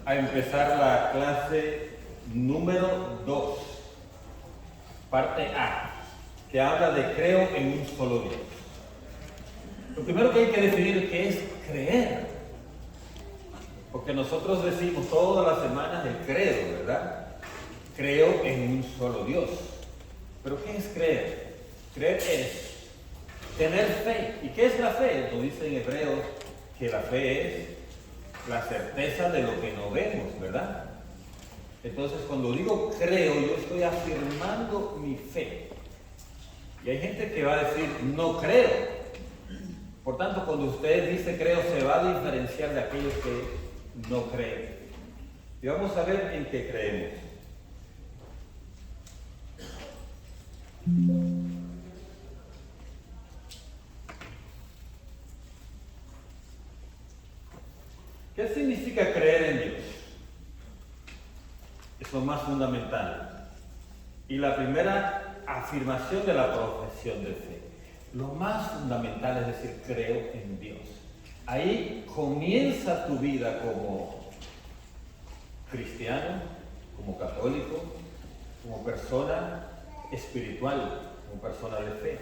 a empezar la clase número 2, parte A, que habla de creo en un solo Dios. Lo primero que hay que definir qué es creer, porque nosotros decimos todas las semanas el credo, ¿verdad? Creo en un solo Dios. Pero ¿qué es creer? Creer es tener fe. ¿Y qué es la fe? Lo dice en Hebreos que la fe es la certeza de lo que no vemos, ¿verdad? Entonces, cuando digo creo, yo estoy afirmando mi fe. Y hay gente que va a decir no creo. Por tanto, cuando usted dice creo, se va a diferenciar de aquellos que no creen. Y vamos a ver en qué creemos. ¿Qué significa creer en Dios? Es lo más fundamental. Y la primera afirmación de la profesión de fe. Lo más fundamental es decir, creo en Dios. Ahí comienza tu vida como cristiano, como católico, como persona espiritual, como persona de fe.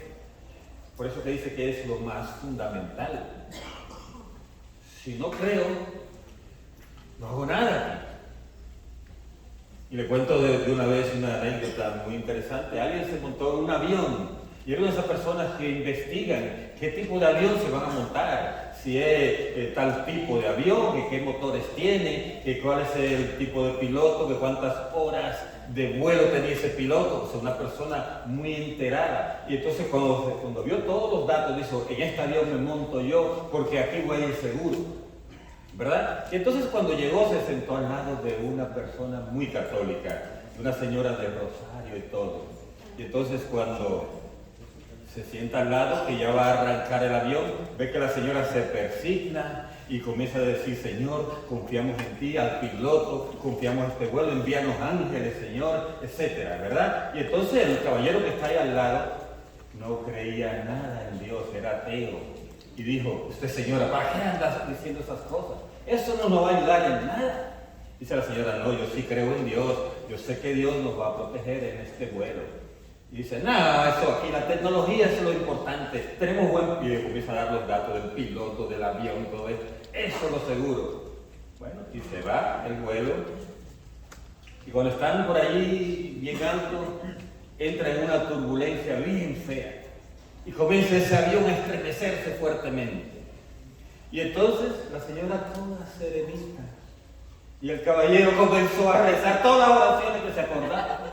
Por eso te dice que es lo más fundamental. Si no creo, no hago nada. Y le cuento de una vez una anécdota muy interesante. Alguien se montó en un avión y era una de esas personas que investigan qué tipo de avión se van a montar, si es tal tipo de avión, qué motores tiene, cuál es el tipo de piloto, cuántas horas de vuelo tenía ese piloto. O sea, una persona muy enterada. Y entonces cuando vio todos los datos, dijo, en este avión me monto yo porque aquí voy a ir seguro, ¿verdad? Y entonces cuando llegó se sentó al lado de una persona muy católica, de una señora de rosario y todo. Y entonces cuando se sienta al lado, que ya va a arrancar el avión, ve que la señora se persigna y comienza a decir, Señor, confiamos en ti, al piloto, confiamos en este vuelo, envíanos ángeles, Señor, etcétera, ¿verdad? Y entonces el caballero que está ahí al lado no creía nada en Dios, era ateo. Y dijo, usted señora, ¿para qué andas diciendo esas cosas? Eso no nos va a ayudar en nada. Dice la señora, no, yo sí creo en Dios, yo sé que Dios nos va a proteger en este vuelo. Y dice, nada, eso aquí, la tecnología es lo importante, tenemos buen pie, comienza a dar los datos del piloto, del avión y todo eso, eso es lo seguro. Bueno, y se va el vuelo, y cuando están por allí bien alto, entra en una turbulencia bien fea. Y comienza ese avión a estremecerse fuertemente. Y entonces la señora toda serenita. Y el caballero comenzó a rezar todas las oraciones que se acordaba.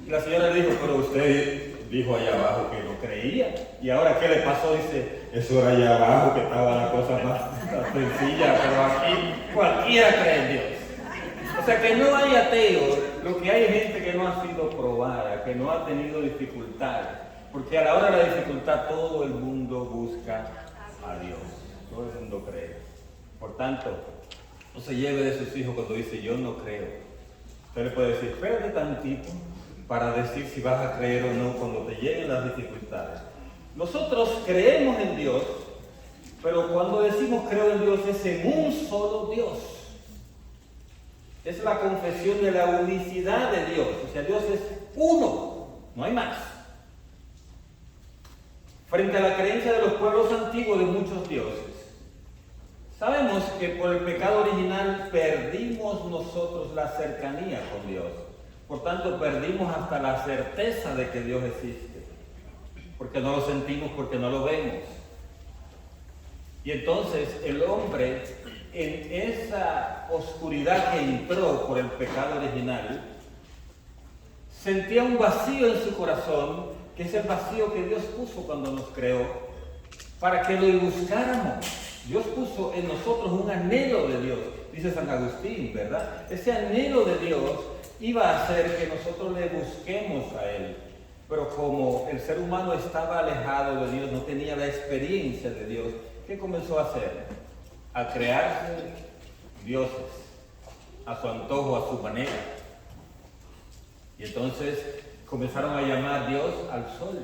Y la señora le dijo, pero usted dijo allá abajo que no creía. ¿Y ahora qué le pasó? Dice, eso era allá abajo que estaba la cosa más sencilla, pero aquí cualquiera cree en Dios. O sea que no hay ateos, lo que hay es gente que no ha sido probada, que no ha tenido dificultades. Porque a la hora de la dificultad todo el mundo busca a Dios. Todo el mundo cree. Por tanto, no se lleve de sus hijos cuando dice yo no creo. Usted le puede decir, espérate tantito para decir si vas a creer o no cuando te lleguen las dificultades. Nosotros creemos en Dios, pero cuando decimos creo en Dios es en un solo Dios. Es la confesión de la unicidad de Dios. O sea, Dios es uno, no hay más. Frente a la creencia de los pueblos antiguos de muchos dioses, sabemos que por el pecado original perdimos nosotros la cercanía con Dios. Por tanto, perdimos hasta la certeza de que Dios existe. Porque no lo sentimos, porque no lo vemos. Y entonces el hombre, en esa oscuridad que entró por el pecado original, sentía un vacío en su corazón, que es el vacío que Dios puso cuando nos creó, para que lo buscáramos. Dios puso en nosotros un anhelo de Dios, dice San Agustín, ¿verdad? Ese anhelo de Dios iba a hacer que nosotros le busquemos a Él. Pero como el ser humano estaba alejado de Dios, no tenía la experiencia de Dios, ¿qué comenzó a hacer? A crearse dioses, a su antojo, a su manera. Y entonces comenzaron a llamar Dios al sol,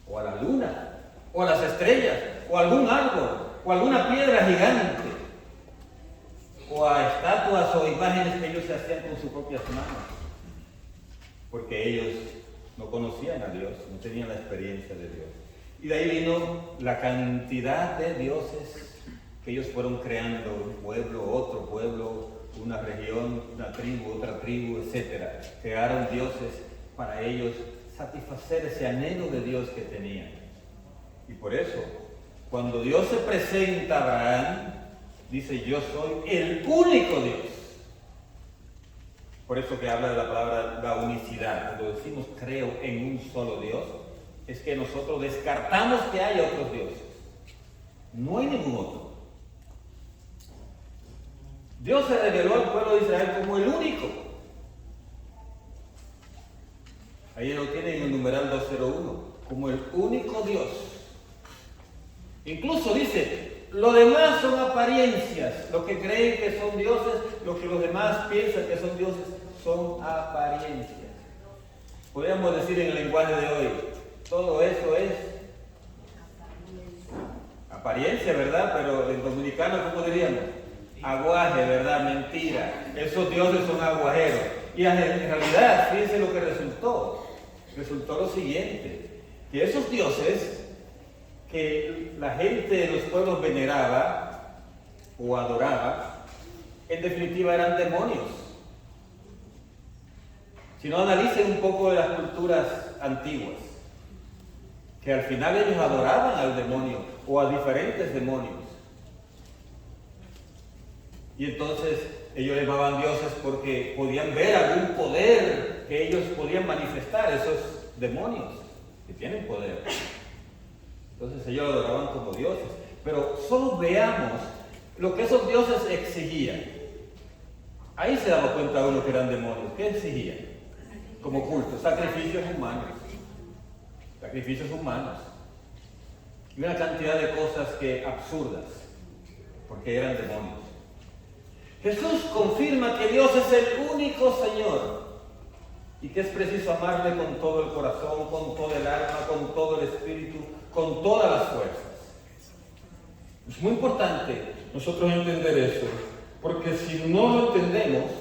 o a la luna, o a las estrellas, o a algún árbol, o a alguna piedra gigante, o a estatuas o imágenes que ellos se hacían con sus propias manos, porque ellos no conocían a Dios, no tenían la experiencia de Dios. Y de ahí vino la cantidad de dioses que ellos fueron creando, un pueblo, otro pueblo, una región, una tribu, otra tribu, etc. Crearon dioses para ellos satisfacer ese anhelo de Dios que tenían. Y por eso, cuando Dios se presenta a Abraham, dice: yo soy el único Dios. Por eso que habla de la palabra la unicidad. Cuando decimos creo en un solo Dios, es que nosotros descartamos que haya otros dioses. No hay ningún otro. Dios se reveló al pueblo de Israel como el único. Ahí lo tienen en el numeral 201, como el único Dios. Incluso dice: lo demás son apariencias. Los que creen que son dioses, lo que los demás piensan que son dioses, son apariencias. Podríamos decir en el lenguaje de hoy, todo eso es apariencia, ¿verdad? Pero en dominicano, ¿cómo diríamos? Aguaje, ¿verdad? Mentira. Esos dioses son aguajeros. Y en realidad, fíjense lo que resultó. Resultó lo siguiente: que esos dioses que la gente de los pueblos veneraba o adoraba, en definitiva eran demonios. Si no, analicen un poco de las culturas antiguas, que al final ellos adoraban al demonio o a diferentes demonios. Y entonces ellos llamaban dioses porque podían ver algún poder que ellos podían manifestar, esos demonios que tienen poder. Entonces ellos lo adoraban como dioses. Pero solo veamos lo que esos dioses exigían. Ahí se daba cuenta uno que eran demonios. ¿Qué exigían? Como culto, sacrificios humanos. Sacrificios humanos. Y una cantidad de cosas que absurdas, porque eran demonios. Jesús confirma que Dios es el único Señor y que es preciso amarle con todo el corazón, con todo el alma, con todo el espíritu, con todas las fuerzas. Es muy importante nosotros entender eso, porque si no lo entendemos,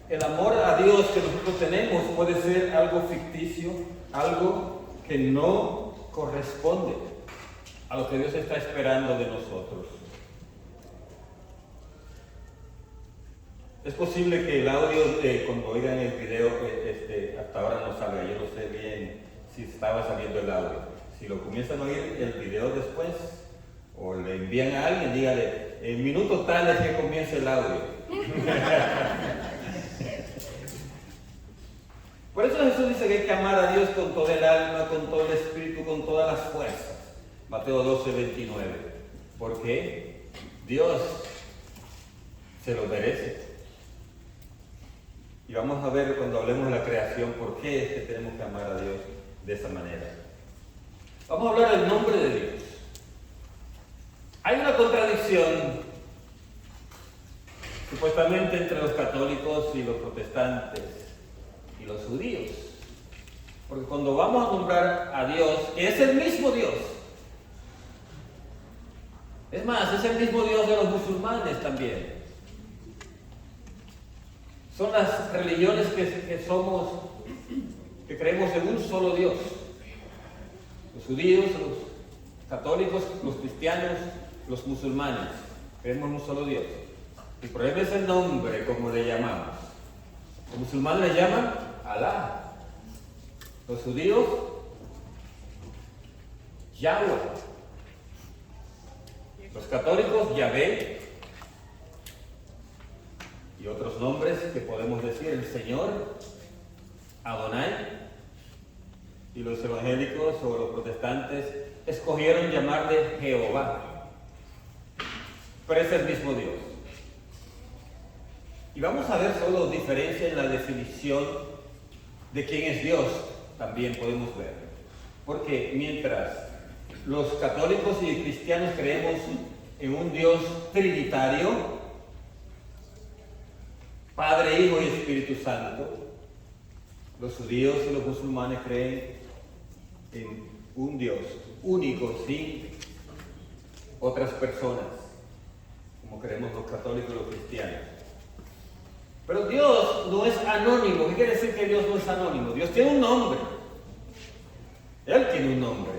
el amor a Dios que nosotros tenemos puede ser algo ficticio, algo que no corresponde a lo que Dios está esperando de nosotros. Es posible que el audio, cuando oigan el video, hasta ahora no salga. Yo no sé bien si estaba saliendo el audio. Si lo comienzan a oír el video después, o le envían a alguien, dígale: en minuto tal es que comience el audio. Por eso Jesús dice que hay que amar a Dios con todo el alma, con todo el espíritu, con todas las fuerzas. Mateo 12:29. Porque Dios se lo merece. Y vamos a ver cuando hablemos de la creación por qué es que tenemos que amar a Dios de esa manera. Vamos a hablar del nombre de Dios. Hay una contradicción supuestamente entre los católicos y los protestantes y los judíos. Porque cuando vamos a nombrar a Dios, que es el mismo Dios, es más, es el mismo Dios de los musulmanes también. Son las religiones que creemos en un solo Dios. Los judíos, los católicos, los cristianos, los musulmanes. Creemos en un solo Dios. El problema es el nombre, como le llamamos. Los musulmanes le llaman Alá. Los judíos, Yahweh. Los católicos, Yahvé. Y otros nombres que podemos decir: el Señor, Adonai. Y los evangélicos o los protestantes escogieron llamarle Jehová. Pero es el mismo Dios. Y vamos a ver solo diferencia en la definición de quién es Dios, también podemos ver. Porque mientras los católicos y cristianos creemos en un Dios trinitario, Padre, Hijo y Espíritu Santo, los judíos y los musulmanes creen en un Dios único, sin otras personas. como creemos los católicos y los cristianos. Pero Dios no es anónimo. ¿Qué quiere decir que Dios no es anónimo? Dios tiene un nombre. Él tiene un nombre.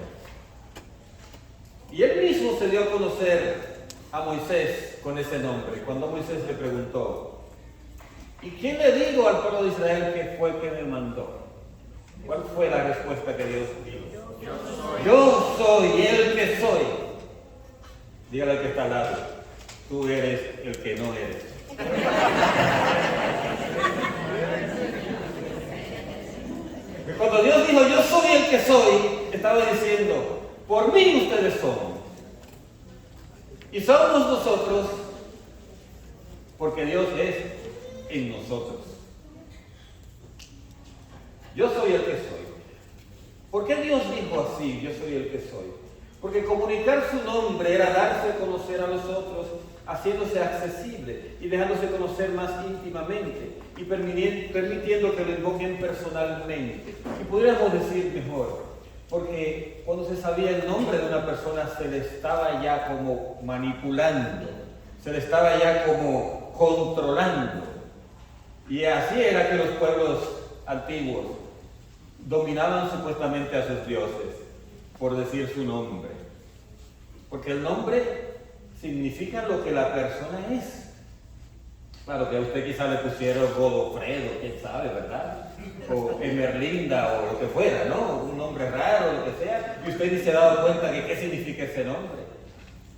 Y Él mismo se dio a conocer a Moisés con ese nombre. Cuando Moisés le preguntó, ¿y quién le digo al pueblo de Israel que fue el que me mandó? ¿Cuál fue la respuesta que Dios dio? Yo soy el que soy. Dígale al que está al lado, tú eres el que no eres. Cuando Dios dijo, yo soy el que soy, estaba diciendo, por mí ustedes son. Y somos nosotros porque Dios es en nosotros. Yo soy el que soy. ¿Por qué Dios dijo así, yo soy el que soy? Porque comunicar su nombre era darse a conocer a los otros, haciéndose accesible y dejándose conocer más íntimamente y permitiendo que lo invoquen personalmente. Y pudiéramos decir mejor, porque cuando se sabía el nombre de una persona se le estaba ya como manipulando, se le estaba ya como controlando. Y así era que los pueblos antiguos dominaban supuestamente a sus dioses por decir su nombre. Porque el nombre significa lo que la persona es. Claro que a usted quizá le pusieron Godofredo, quién sabe, ¿verdad? O Emerlinda o lo que fuera, ¿no? Un nombre raro, lo que sea, y usted ni se ha dado cuenta de qué significa ese nombre.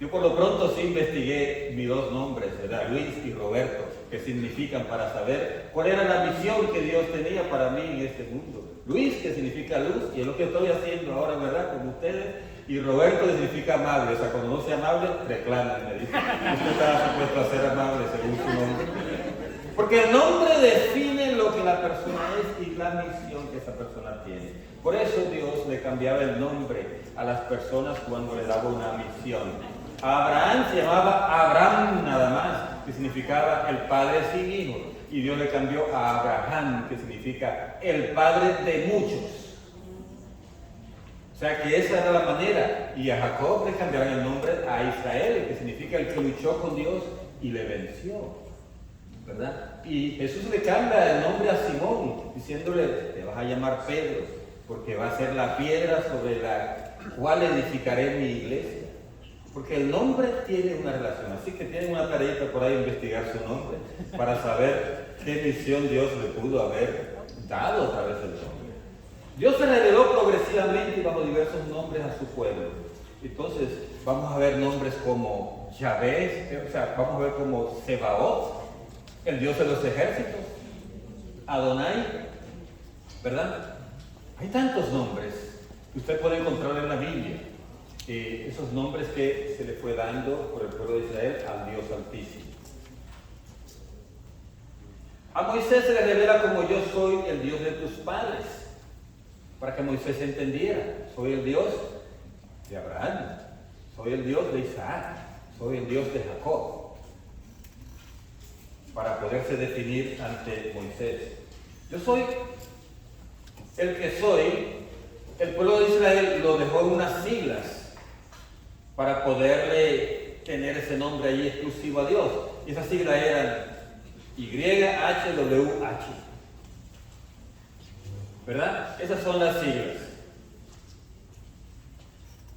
Yo por lo pronto sí investigué mis dos nombres, ¿verdad? Luis y Roberto, que significan para saber cuál era la misión que Dios tenía para mí en este mundo. Luis, que significa luz, y es lo que estoy haciendo ahora, ¿verdad? Con ustedes. Y Roberto, que significa amable, o sea, cuando no sea amable, reclaman, me dice. Usted está supuesto a ser amable según su nombre. Porque el nombre define lo que la persona es y la misión que esa persona tiene. Por eso Dios le cambiaba el nombre a las personas cuando le daba una misión. A Abraham se llamaba Abraham nada más, que significaba el padre sin hijo. Y Dios le cambió a Abraham, que significa el padre de muchos. O sea que esa era la manera. Y a Jacob le cambiaron el nombre a Israel, que significa el que luchó con Dios y le venció, ¿verdad? Y Jesús le cambia el nombre a Simón, diciéndole, te vas a llamar Pedro, porque va a ser la piedra sobre la cual edificaré mi iglesia. Porque el nombre tiene una relación, así que tienen una tareita por ahí investigar su nombre, para saber qué misión Dios le pudo haber dado a través del nombre. Dios se reveló progresivamente y bajo diversos nombres a su pueblo. Entonces, vamos a ver nombres como Yahvé, o sea, vamos a ver como Sebaot, el Dios de los ejércitos, Adonai, ¿verdad? Hay tantos nombres que usted puede encontrar en la Biblia. Esos nombres que se le fue dando por el pueblo de Israel al Dios Altísimo. A Moisés se le revela como yo soy el Dios de tus padres, para que Moisés entendiera, soy el Dios de Abraham, soy el Dios de Isaac, soy el Dios de Jacob, para poderse definir ante Moisés. Yo soy el que soy. El pueblo de Israel lo dejó en unas siglas para poderle tener ese nombre ahí exclusivo a Dios. Y esas siglas eran YHWH. ¿Verdad? Esas son las siglas.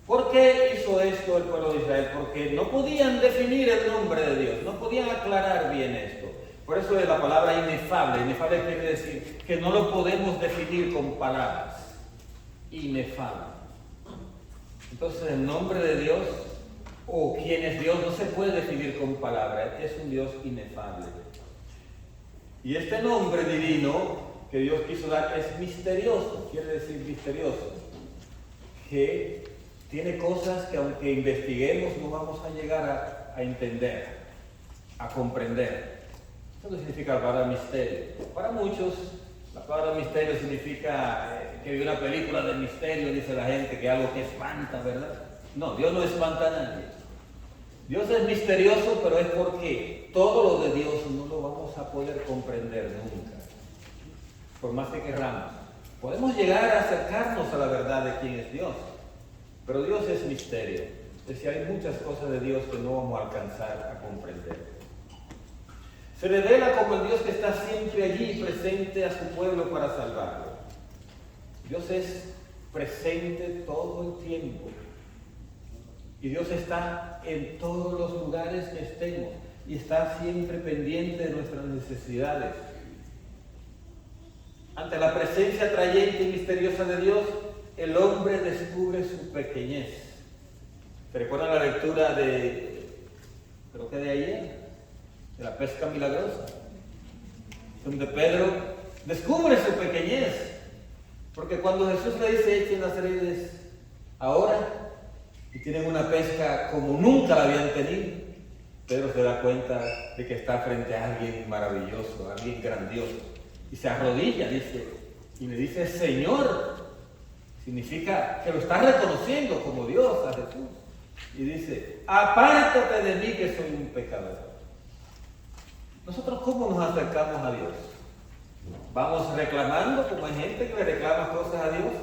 ¿Por qué hizo esto el pueblo de Israel? Porque no podían definir el nombre de Dios, no podían aclarar bien esto. Por eso es la palabra inefable. Inefable quiere decir que no lo podemos definir con palabras. Inefable. Entonces el nombre de Dios o quién es Dios no se puede definir con palabras, es un Dios inefable. Y este nombre divino que Dios quiso dar es misterioso, quiere decir misterioso, que tiene cosas que aunque investiguemos no vamos a llegar a entender, a comprender. Eso significa la palabra misterio. Para muchos la palabra misterio significa que hay una película de misterio, dice la gente, que algo que espanta, ¿verdad? No, Dios no espanta a nadie. Dios es misterioso, pero es porque todo lo de Dios no lo vamos a poder comprender nunca, por más que querramos. Podemos llegar a acercarnos a la verdad de quién es Dios, pero Dios es misterio. es que hay muchas cosas de Dios que no vamos a alcanzar a comprender. Se revela como el Dios que está siempre allí, presente a su pueblo para salvarlo. Dios es presente todo el tiempo. Y Dios está en todos los lugares que estemos y está siempre pendiente de nuestras necesidades. Ante la presencia atrayente y misteriosa de Dios, el hombre descubre su pequeñez. ¿Se recuerdan la lectura creo que de ayer, de la pesca milagrosa? Donde Pedro descubre su pequeñez. Porque cuando Jesús le dice, echen las redes ahora, y tienen una pesca como nunca la habían tenido, Pedro se da cuenta de que está frente a alguien maravilloso, a alguien grandioso. Y se arrodilla, dice, y le dice, Señor. Significa que lo está reconociendo como Dios a Jesús. Y dice, apártate de mí que soy un pecador. ¿Nosotros cómo nos acercamos a Dios? ¿Vamos reclamando como hay gente que le reclama cosas a Dios?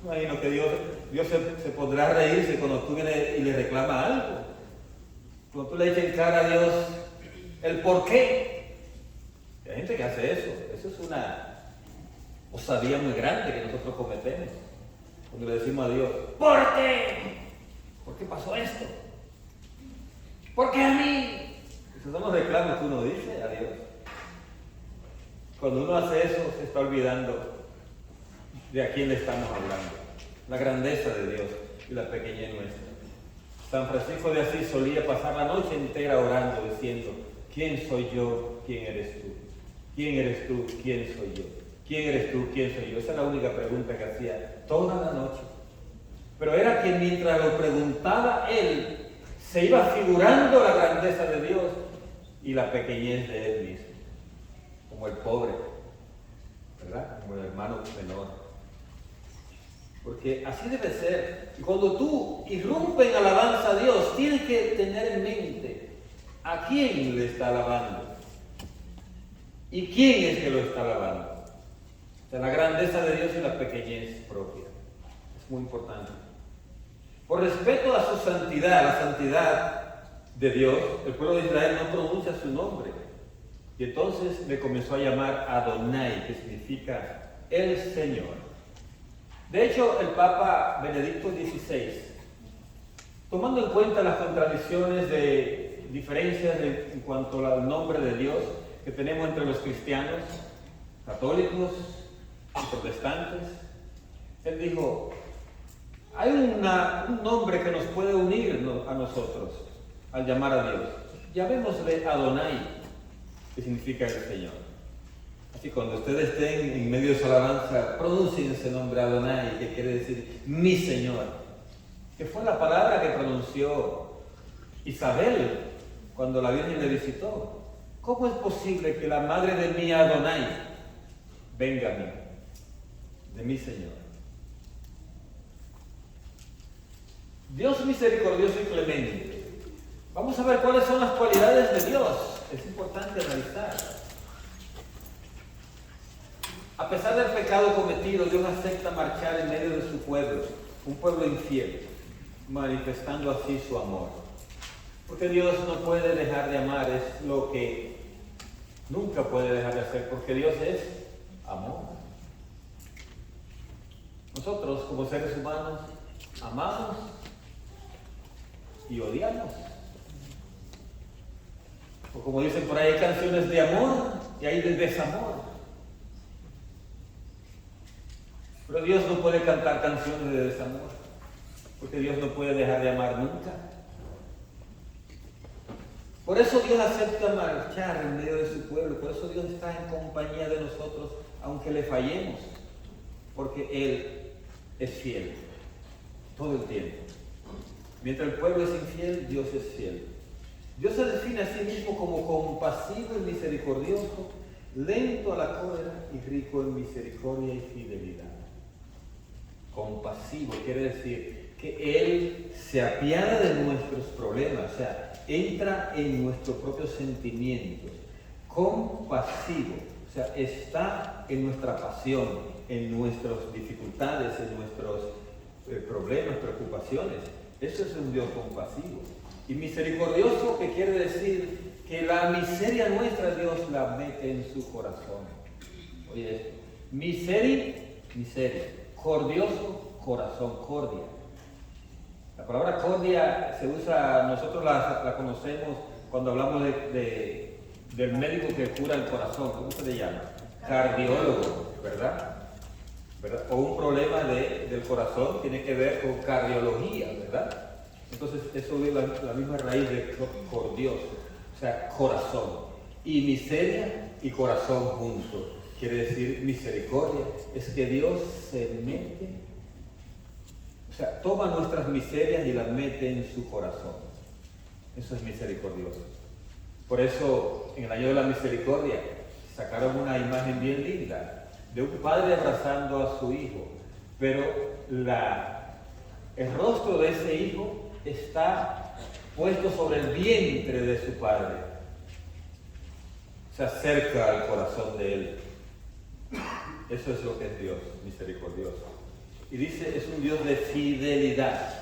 Imagino que Dios se podrá reírse cuando tú vienes y le reclamas algo. Cuando tú le dices en cara a Dios el por qué. Hay gente que hace eso. Eso es una osadía muy grande que nosotros cometemos. Cuando le decimos a Dios, ¿por qué? ¿Por qué pasó esto? ¿Por qué a mí? Esos son los reclamos que uno dice a Dios. Cuando uno hace eso, se está olvidando de a quién le estamos hablando. La grandeza de Dios y la pequeñez nuestra. San Francisco de Asís solía pasar la noche entera orando, diciendo, ¿quién soy yo? ¿Quién eres tú? ¿Quién eres tú? ¿Quién soy yo? ¿Quién eres tú? ¿Quién soy yo? Esa es la única pregunta que hacía toda la noche. Pero era que mientras lo preguntaba él, se iba figurando la grandeza de Dios y la pequeñez de él mismo. Como el pobre, ¿verdad? Como el hermano menor. Porque así debe ser. Y cuando tú irrumpes en alabanza a Dios, tienes que tener en mente a quién le está alabando y quién es que lo está alabando. O sea, la grandeza de Dios y la pequeñez propia. Es muy importante. Por respeto a su santidad, la santidad de Dios, el pueblo de Israel no pronuncia su nombre. Y entonces le comenzó a llamar Adonai, que significa el Señor. De hecho, el Papa Benedicto XVI, tomando en cuenta las contradicciones de diferencias en cuanto al nombre de Dios que tenemos entre los cristianos, católicos y protestantes, él dijo, hay un nombre que nos puede unir a nosotros al llamar a Dios. Llamémosle Adonai, que significa el Señor. Así cuando ustedes estén en medio de su alabanza, pronuncien ese nombre Adonai, que quiere decir mi Señor, que fue la palabra que pronunció Isabel cuando la Virgen le visitó. ¿Cómo es posible que la madre de mi Adonai venga a mí, de mi Señor? Dios misericordioso y clemente. Vamos a ver cuáles son las cualidades de Dios. Es importante analizar. A pesar del pecado cometido, Dios acepta marchar en medio de su pueblo, un pueblo infiel, manifestando así su amor. Porque Dios no puede dejar de amar, es lo que nunca puede dejar de hacer, porque Dios es amor. Nosotros, como seres humanos, amamos y odiamos. O como dicen por ahí, hay canciones de amor y hay de desamor. Pero Dios no puede cantar canciones de desamor, porque Dios no puede dejar de amar nunca. Por eso Dios acepta marchar en medio de su pueblo, por eso Dios está en compañía de nosotros, aunque le fallemos, porque Él es fiel todo el tiempo. Mientras el pueblo es infiel, Dios es fiel. Dios se define a sí mismo como compasivo y misericordioso, lento a la cólera y rico en misericordia y fidelidad. Compasivo quiere decir que Él se apiada de nuestros problemas, o sea, entra en nuestros propios sentimientos. Compasivo, o sea, está en nuestra pasión, en nuestras dificultades, en nuestros problemas, preocupaciones. Eso es un Dios compasivo. Y misericordioso, que quiere decir que la miseria nuestra Dios la mete en su corazón. Oye esto, miseria, cordioso, corazón, cordia. La palabra cordia se usa, nosotros la conocemos cuando hablamos del médico que cura el corazón. ¿Cómo se le llama? Cardiólogo, ¿verdad? O un problema del corazón tiene que ver con cardiología, ¿verdad? Entonces eso es la misma raíz de cordioso, o sea, corazón. Y miseria y corazón juntos. Quiere decir misericordia. Es que Dios se mete, o sea, toma nuestras miserias y las mete en su corazón. Eso es misericordioso. Por eso, en el año de la misericordia, sacaron una imagen bien linda de un padre abrazando a su hijo, pero el rostro de ese hijo está puesto sobre el vientre de su padre. Se acerca al corazón de él. Eso es lo que es Dios, misericordioso. Y dice, es un Dios de fidelidad.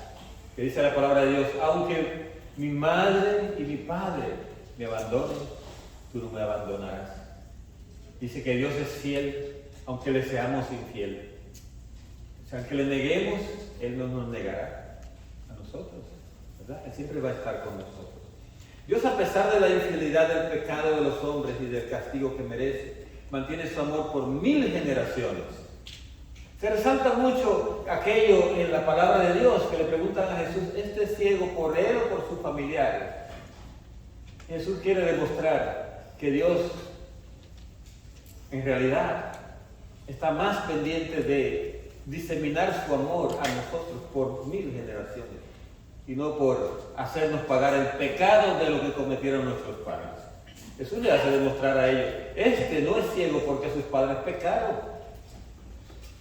Que dice la palabra de Dios, aunque mi madre y mi padre me abandonen, tú no me abandonarás. Dice que Dios es fiel, aunque le seamos infiel. O sea, aunque le neguemos, Él no nos negará a nosotros, ¿verdad? Él siempre va a estar con nosotros. Dios, a pesar de la infidelidad del pecado de los hombres y del castigo que merece, mantiene su amor por 1000 generaciones. Se resalta mucho aquello en la palabra de Dios que le preguntan a Jesús, ¿este es ciego por él o por sus familiares? Jesús quiere demostrar que Dios en realidad está más pendiente de diseminar su amor a nosotros por 1000 generaciones y no por hacernos pagar el pecado de lo que cometieron nuestros padres. Jesús le hace demostrar a ellos, este no es ciego porque sus padres pecaron.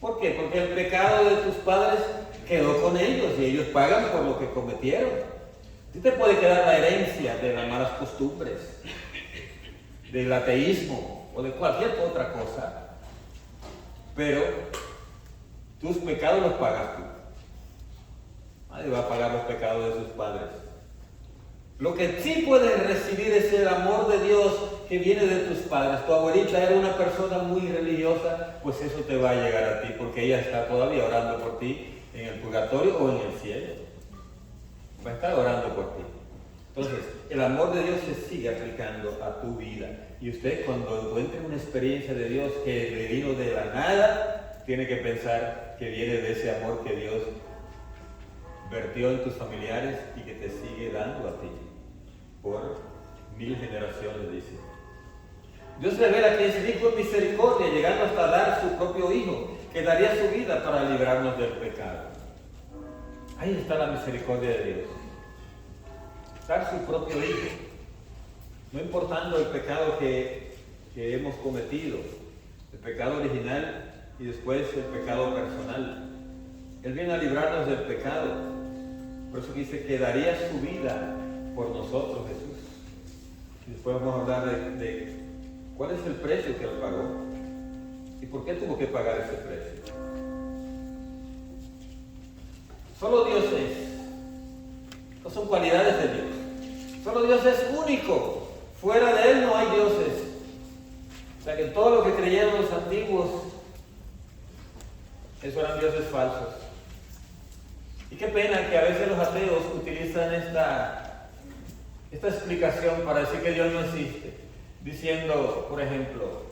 ¿Por qué? Porque el pecado de tus padres quedó con ellos y ellos pagan por lo que cometieron. A ti te puede quedar la herencia de las malas costumbres, del ateísmo o de cualquier otra cosa, pero tus pecados los pagas tú. Nadie va a pagar los pecados de sus padres. Lo que sí puedes recibir es el amor de Dios que viene de tus padres. Tu abuelita era una persona muy religiosa, pues eso te va a llegar a ti, porque ella está todavía orando por ti en el purgatorio o en el cielo. Va a estar orando por ti. Entonces, el amor de Dios se sigue aplicando a tu vida. Y usted, cuando encuentre una experiencia de Dios que le vino de la nada, tiene que pensar que viene de ese amor que Dios vertió en tus familiares y que te sigue dando a ti por 1000 generaciones, dice. Dios revela que es rico en misericordia, llegando hasta dar su propio Hijo, que daría su vida para librarnos del pecado. Ahí está la misericordia de Dios. Dar su propio Hijo, no importando el pecado que hemos cometido, el pecado original y después el pecado personal. Él viene a librarnos del pecado. Por eso dice que daría su vida por nosotros, Jesús. Y después vamos a hablar de cuál es el precio que Él pagó y por qué tuvo que pagar ese precio. Solo Dios es. No son cualidades de Dios. Solo Dios es único. Fuera de Él no hay dioses. O sea que todo lo que creyeron los antiguos, esos eran dioses falsos. Y qué pena que a veces los ateos utilizan esta explicación para decir que Dios no existe. Diciendo, por ejemplo,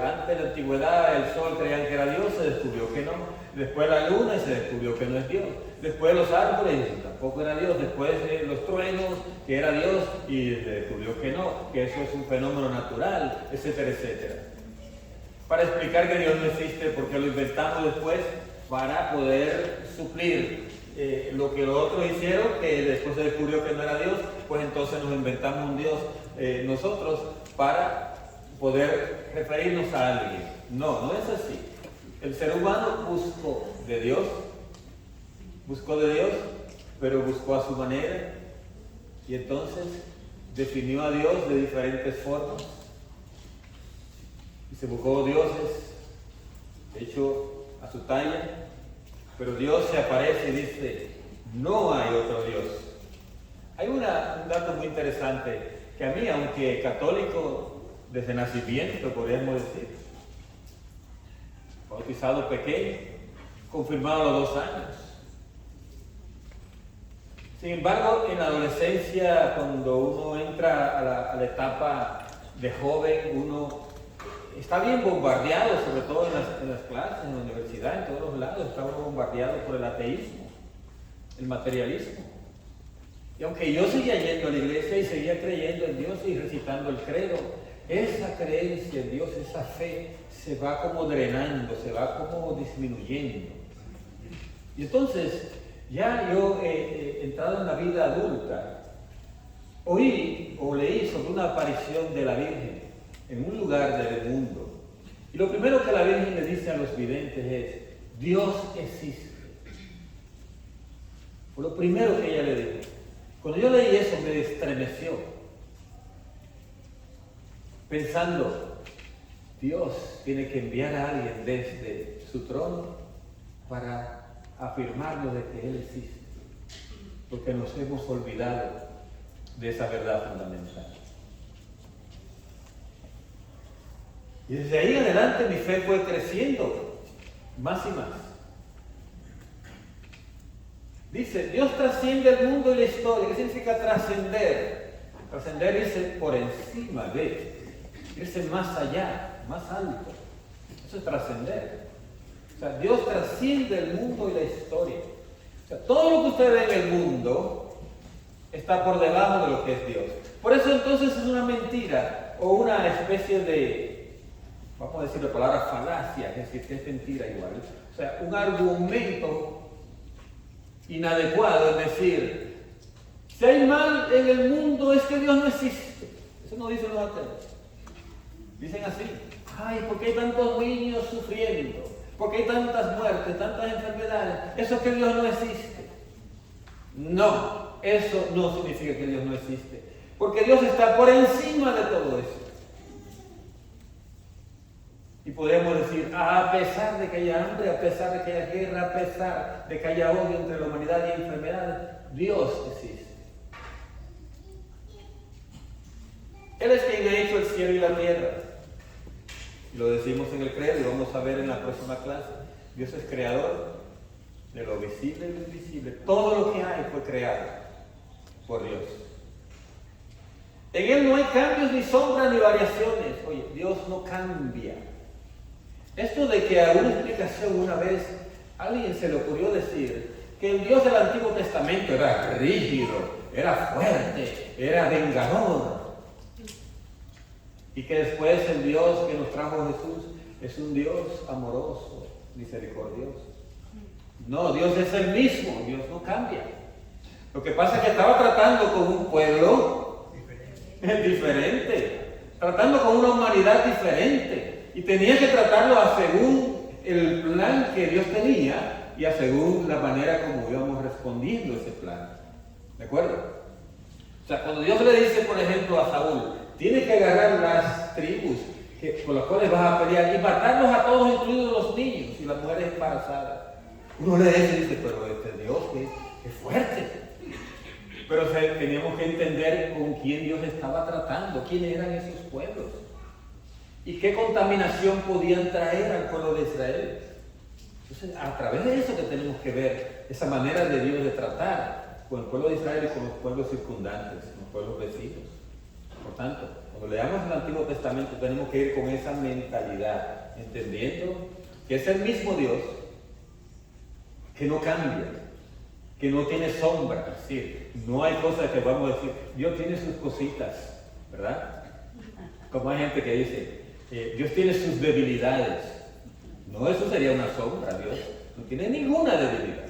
antes de la antigüedad el sol creían que era Dios, se descubrió que no. Después la luna y se descubrió que no es Dios. Después los árboles, tampoco era Dios. Después los truenos, que era Dios y se descubrió que no, que eso es un fenómeno natural, etcétera, etcétera. Para explicar que Dios no existe, porque lo inventamos después para poder suplir lo que los otros hicieron, que después se descubrió que no era Dios, pues entonces nos inventamos un Dios nosotros para poder referirnos a alguien. No es así. El ser humano buscó de Dios, pero buscó a su manera y entonces definió a Dios de diferentes formas y se buscó dioses hecho a su talla, pero Dios se aparece y dice, No hay otro Dios. Hay un dato muy interesante que a mí, aunque católico desde nacimiento, podríamos decir, bautizado pequeño, confirmado a los 2 años. Sin embargo, en la adolescencia, cuando uno entra a la etapa de joven, uno está bien bombardeado, sobre todo en las clases, en la universidad, en todos los lados, está uno bombardeado por el ateísmo, el materialismo. Y aunque yo seguía yendo a la iglesia y seguía creyendo en Dios y recitando el credo, esa creencia en Dios, esa fe, se va como drenando, se va como disminuyendo. Y entonces, ya yo entrado en la vida adulta, oí o leí sobre una aparición de la Virgen en un lugar del mundo. Y lo primero que la Virgen le dice a los videntes es: Dios existe. Fue lo primero que ella le dijo. Cuando yo leí eso me estremeció, pensando, Dios tiene que enviar a alguien desde su trono para afirmarnos de que Él existe, porque nos hemos olvidado de esa verdad fundamental. Y desde ahí en adelante mi fe fue creciendo más y más. Dice, Dios trasciende el mundo y la historia. ¿Qué significa trascender? Trascender es irse por encima de, irse más allá, más alto. Eso es trascender. O sea, Dios trasciende el mundo y la historia. O sea, todo lo que usted ve en el mundo está por debajo de lo que es Dios. Por eso entonces es una mentira o una especie de, vamos a decir la palabra falacia, es decir, que es mentira igual. O sea, un argumento inadecuado, es decir, si hay mal en el mundo es que Dios no existe. Eso no dicen los ateos. Dicen así, ay, ¿por qué hay tantos niños sufriendo? ¿Por qué hay tantas muertes, tantas enfermedades? Eso es que Dios no existe. No, eso no significa que Dios no existe, porque Dios está por encima de todo eso. Y podemos decir, a pesar de que haya hambre, a pesar de que haya guerra, a pesar de que haya odio entre la humanidad y enfermedades, Dios existe. Él es quien ha hecho el cielo y la tierra. Y lo decimos en el credo y vamos a ver en la próxima clase. Dios es creador de lo visible y lo invisible. Todo lo que hay fue creado por Dios. En Él no hay cambios, ni sombras, ni variaciones. Oye, Dios no cambia. Esto de que a una explicación una vez alguien se le ocurrió decir que el Dios del Antiguo Testamento era rígido, era fuerte, era vengador, y que después el Dios que nos trajo Jesús es un Dios amoroso, misericordioso. No, Dios es el mismo, Dios no cambia. Lo que pasa es que estaba tratando con un pueblo diferente, tratando con una humanidad diferente. Y tenía que tratarlo según el plan que Dios tenía y según la manera como íbamos respondiendo a ese plan. ¿De acuerdo? O sea, cuando Dios le dice, por ejemplo, a Saúl, tienes que agarrar las tribus con las cuales vas a pelear y matarlos a todos, incluidos los niños y las mujeres embarazadas. Uno le dice, pero Dios, qué fuerte. Pero teníamos que entender con quién Dios estaba tratando, quiénes eran esos pueblos. ¿Y qué contaminación podían traer al pueblo de Israel? Entonces, a través de eso que tenemos que ver, esa manera de Dios de tratar con el pueblo de Israel y con los pueblos circundantes, con los pueblos vecinos. Por tanto, cuando leamos el Antiguo Testamento tenemos que ir con esa mentalidad, entendiendo que es el mismo Dios, que no cambia, que no tiene sombra. Es decir, no hay cosas que vamos a decir, Dios tiene sus cositas, ¿verdad? Como hay gente que dice, Dios tiene sus debilidades. No, eso sería una sombra. Dios no tiene ninguna debilidad.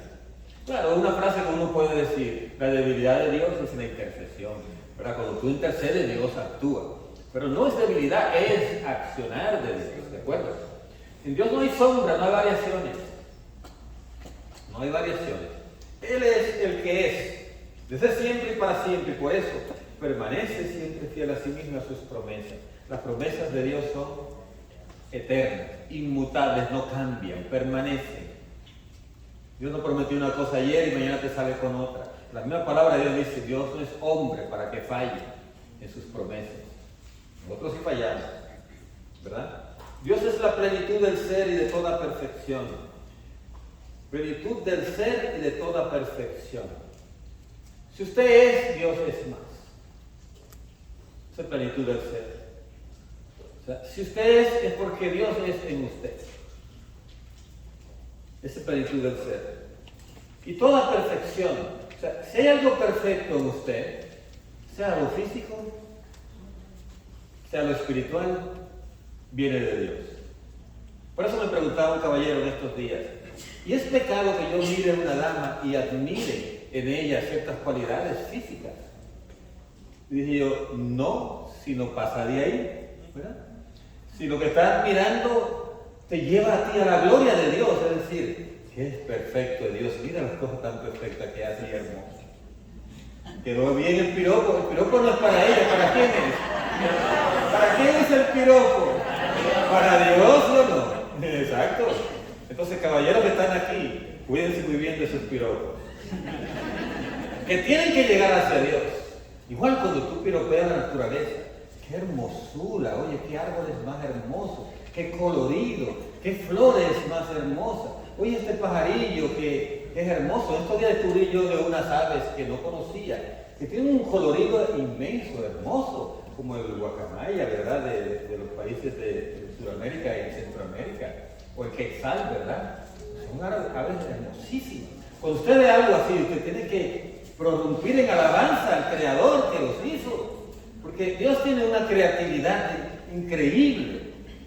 Claro, una frase que uno puede decir, la debilidad de Dios es la intercesión, ¿verdad? Cuando tú intercedes, Dios actúa. Pero no es debilidad, es accionar de Dios, ¿de acuerdo? En Dios no hay sombra, no hay variaciones. No hay variaciones. Él es el que es, desde siempre y para siempre, y por eso permanece siempre fiel a sí mismo y a sus promesas. Las promesas de Dios son eternas, inmutables, no cambian, permanecen. Dios no prometió una cosa ayer y mañana te sale con otra. La misma palabra de Dios dice, Dios no es hombre para que falle en sus promesas. Nosotros sí fallamos, ¿verdad? Dios es la plenitud del ser y de toda perfección. Plenitud del ser y de toda perfección. Si usted es, Dios es más. Esa es plenitud del ser. O sea, si usted es porque Dios es en usted. Esa es plenitud del ser. Y toda perfección. O sea, si hay algo perfecto en usted, sea lo físico, sea lo espiritual, viene de Dios. Por eso me preguntaba un caballero en estos días, ¿y es pecado que yo mire a una dama y admire en ella ciertas cualidades físicas? Y dije yo, no, si no pasa de ahí, ¿verdad? Si lo que estás mirando te lleva a ti a la gloria de Dios, es decir, que es perfecto de Dios, mira las cosas tan perfectas que hace y hermosas. Quedó bien el piropo no es para ella, ¿para quién es? ¿Para quién es el piropo? ¿Para Dios o no? Exacto. Entonces, caballeros que están aquí, cuídense muy bien de sus piropos. Que tienen que llegar hacia Dios. Igual cuando tú piropeas la naturaleza, qué hermosura, oye, qué árboles más hermosos, qué colorido, qué flores más hermosas. Oye, este pajarillo que es hermoso. Estos días descubrí yo de unas aves que no conocía, que tienen un colorido inmenso, hermoso, como el guacamaya, ¿verdad? De los países de Sudamérica y Centroamérica, o el quetzal, ¿verdad? Son aves hermosísimas. Cuando usted ve algo así, usted tiene que prorrumpir en alabanza al Creador que los hizo, porque Dios tiene una creatividad increíble,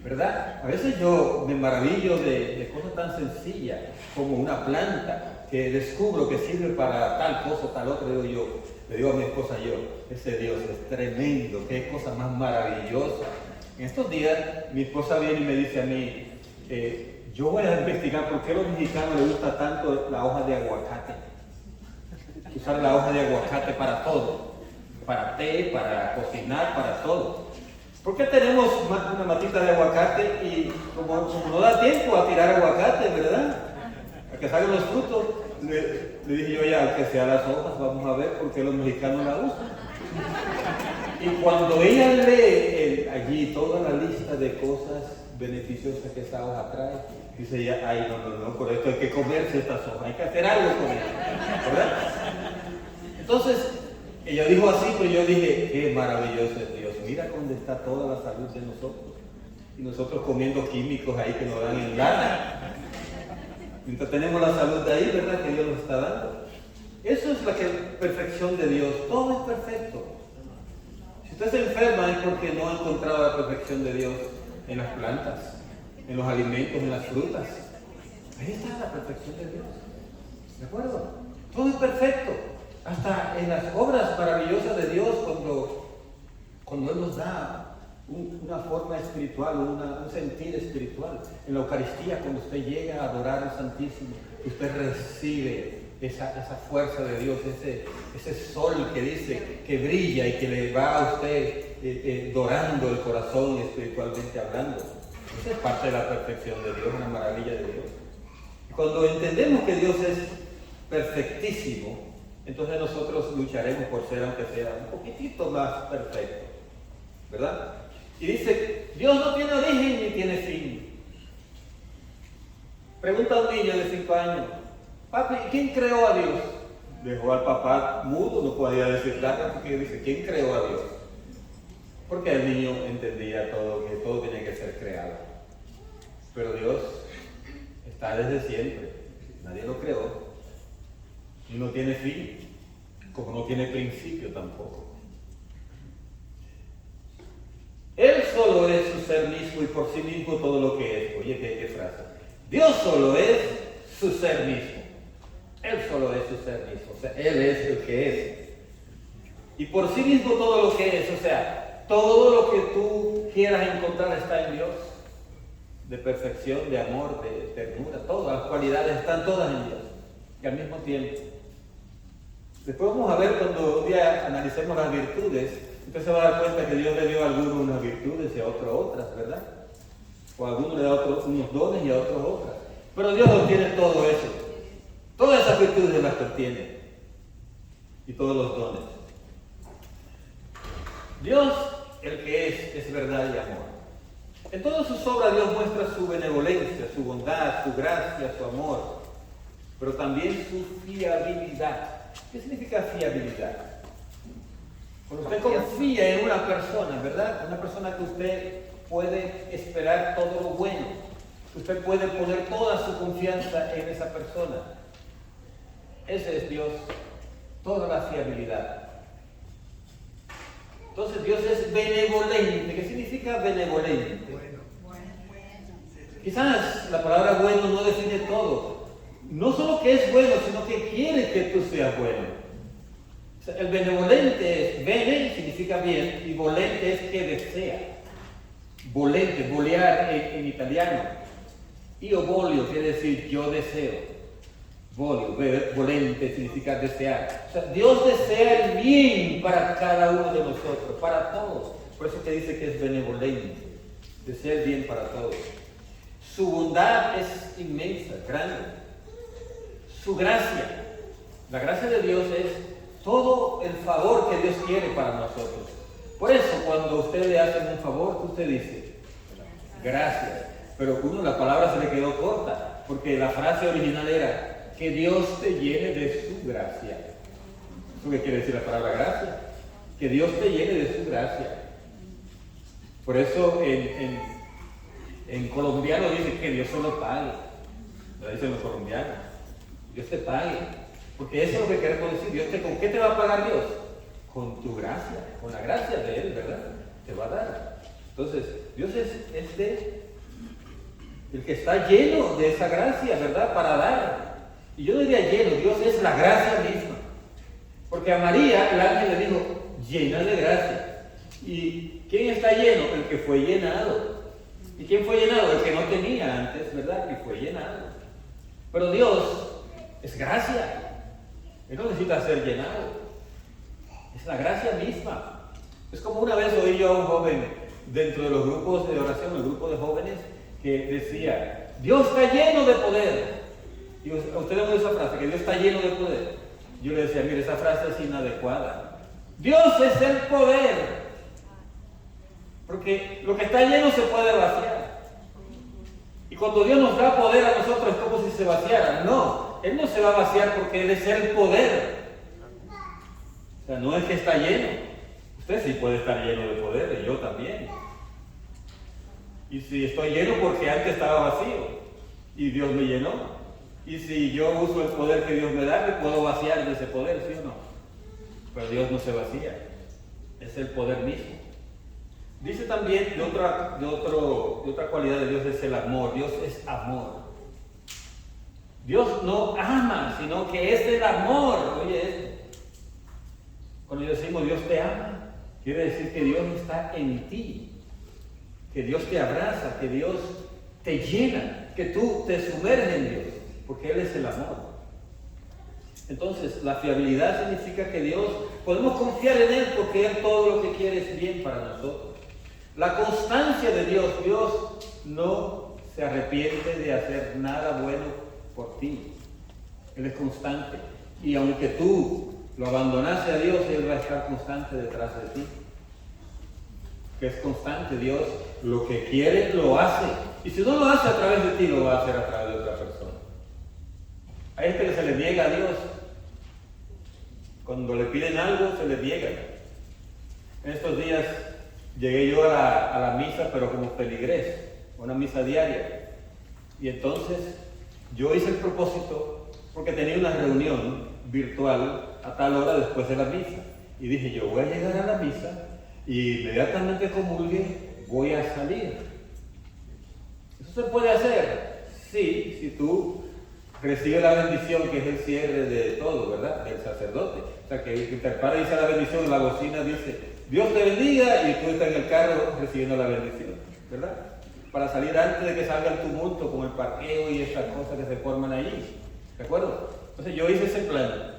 ¿verdad? A veces yo me maravillo de cosas tan sencillas como una planta que descubro que sirve para tal cosa, tal otra. Le digo a mi esposa ese Dios es tremendo, qué cosa más maravillosa. En estos días mi esposa viene y me dice a mí, yo voy a investigar por qué a los mexicanos les gusta tanto la hoja de aguacate. Usar la hoja de aguacate para todo, para té, para cocinar, para todo. ¿Por qué tenemos una matita de aguacate y como no da tiempo a tirar aguacate, ¿verdad? A que salgan los frutos, le dije yo ya, que sea las hojas, vamos a ver por qué los mexicanos la usan. Y cuando ella lee allí toda la lista de cosas beneficiosas que esa hoja trae, dice ella, ay, no, por esto hay que comerse estas hojas, hay que hacer algo con ellas, ¿verdad? Entonces, ella dijo así, pero yo dije, qué maravilloso es Dios, mira dónde está toda la salud de nosotros. Y nosotros comiendo químicos ahí que nos dan en gana. Mientras tenemos la salud de ahí, ¿verdad? Que Dios nos está dando. Eso es la perfección de Dios, todo es perfecto. Si usted se enferma es porque no ha encontrado la perfección de Dios en las plantas, en los alimentos, en las frutas. Ahí está la perfección de Dios. ¿De acuerdo? Todo es perfecto. Hasta en las obras maravillosas de Dios, cuando Él nos da una forma espiritual, un sentir espiritual. En la Eucaristía, cuando usted llega a adorar al Santísimo, usted recibe esa fuerza de Dios, ese sol que dice que brilla y que le va a usted dorando el corazón espiritualmente hablando. Esa es parte de la perfección de Dios, una maravilla de Dios. Y cuando entendemos que Dios es perfectísimo, entonces nosotros lucharemos por ser, aunque sea un poquitito más perfecto, ¿verdad? Y dice, Dios no tiene origen ni tiene fin. Pregunta a un niño de 5 años, papi, ¿quién creó a Dios? Dejó al papá mudo, no podía decir nada, porque dice, ¿quién creó a Dios? Porque el niño entendía que todo tenía que ser creado. Pero Dios está desde siempre, nadie lo creó. Y no tiene fin, como no tiene principio tampoco. Él solo es su ser mismo y por sí mismo todo lo que es. Oye, qué frase. Dios solo es su ser mismo. Él solo es su ser mismo. O sea, Él es el que es. Y por sí mismo todo lo que es. O sea, todo lo que tú quieras encontrar está en Dios. De perfección, de amor, de ternura. Todas las cualidades están todas en Dios. Y al mismo tiempo. Después vamos a ver cuando un día analicemos las virtudes, usted se va a dar cuenta que Dios le dio a algunos unas virtudes y a otros otras, ¿verdad? O a algunos le da unos dones y a otros otras. Pero Dios lo tiene todo eso. Todas esas virtudes las contiene y todos los dones. Dios, el que es verdad y amor. En todas sus obras Dios muestra su benevolencia, su bondad, su gracia, su amor, pero también su fiabilidad. ¿Qué significa fiabilidad? Cuando usted confía en una persona, ¿verdad? Una persona que usted puede esperar todo lo bueno. Usted puede poner toda su confianza en esa persona. Ese es Dios, toda la fiabilidad. Entonces Dios es benevolente. ¿Qué significa benevolente? Quizás la palabra bueno no define todo. No solo que es bueno, sino que quiere que tú seas bueno. O sea, el benevolente es bene, significa bien, y volente es que desea. Volente, volear en italiano. Io voglio quiere decir yo deseo. Volente significa desear. O sea, Dios desea el bien para cada uno de nosotros, para todos. Por eso que dice que es benevolente. Desea el bien para todos. Su bondad es inmensa, grande. Su gracia. La gracia de Dios es todo el favor que Dios quiere para nosotros. Por eso cuando a usted le hacen un favor, usted dice, gracias. Pero la palabra se le quedó corta, porque la frase original era, que Dios te llene de su gracia. ¿Eso qué quiere decir la palabra gracia? Que Dios te llene de su gracia. Por eso en colombiano dice que Dios se lo pague. Lo dicen los colombianos. Dios te pague. Porque eso es lo que queremos decir. ¿Con qué te va a pagar Dios? Con tu gracia. Con la gracia de Él, ¿verdad? Te va a dar. Entonces, Dios es el que está lleno de esa gracia, ¿verdad? Para dar. Y yo diría lleno, Dios es la gracia misma. Porque a María el ángel le dijo, llena de gracia. ¿Y quién está lleno? El que fue llenado. ¿Y quién fue llenado? El que no tenía antes, ¿verdad? Y fue llenado. Pero Dios es gracia. Él no necesita ser llenado. Es la gracia misma. Es como una vez oí yo a un joven dentro de los grupos de oración, el grupo de jóvenes, que decía, Dios está lleno de poder. Y usted le oye esa frase, que Dios está lleno de poder. Yo le decía, mire, esa frase es inadecuada. Dios es el poder. Porque lo que está lleno se puede vaciar. Y cuando Dios nos da poder a nosotros es como si se vaciara. No, Él no se va a vaciar porque Él es el poder. O sea, no es que está lleno. Usted sí puede estar lleno de poder, y yo también. Y si estoy lleno porque antes estaba vacío y Dios me llenó. Y si yo uso el poder que Dios me da, me puedo vaciar de ese poder, ¿sí o no? Pero Dios no se vacía. Es el poder mismo. Dice también de otra cualidad de Dios es el amor. Dios es amor. Dios no ama, sino que es el amor. Oye, esto. Cuando decimos Dios te ama, quiere decir que Dios está en ti. Que Dios te abraza, que Dios te llena, que tú te sumerges en Dios, porque Él es el amor. Entonces, la fiabilidad significa que Dios, podemos confiar en Él porque Él todo lo que quiere es bien para nosotros. La constancia de Dios no se arrepiente de hacer nada bueno por ti. Él es constante. Y aunque tú lo abandonaste a Dios, Él va a estar constante detrás de ti. Que es constante, Dios lo que quiere lo hace. Y si no lo hace a través de ti, lo va a hacer a través de otra persona. A este que se le niega a Dios, cuando le piden algo, se le niega. En estos días llegué yo a la misa, pero como feligrés, una misa diaria. Y entonces yo hice el propósito, porque tenía una reunión virtual a tal hora después de la misa. Y dije, yo voy a llegar a la misa y inmediatamente comulgue, voy a salir. ¿Eso se puede hacer? Sí, si tú recibes la bendición, que es el cierre de todo, ¿verdad? Del sacerdote. O sea, que el padre dice la bendición, la bocina dice, Dios te bendiga, y tú estás en el carro recibiendo la bendición, ¿verdad? Para salir antes de que salga el tumulto con el parqueo y esas cosas que se forman ahí. ¿De acuerdo? Entonces yo hice ese plan.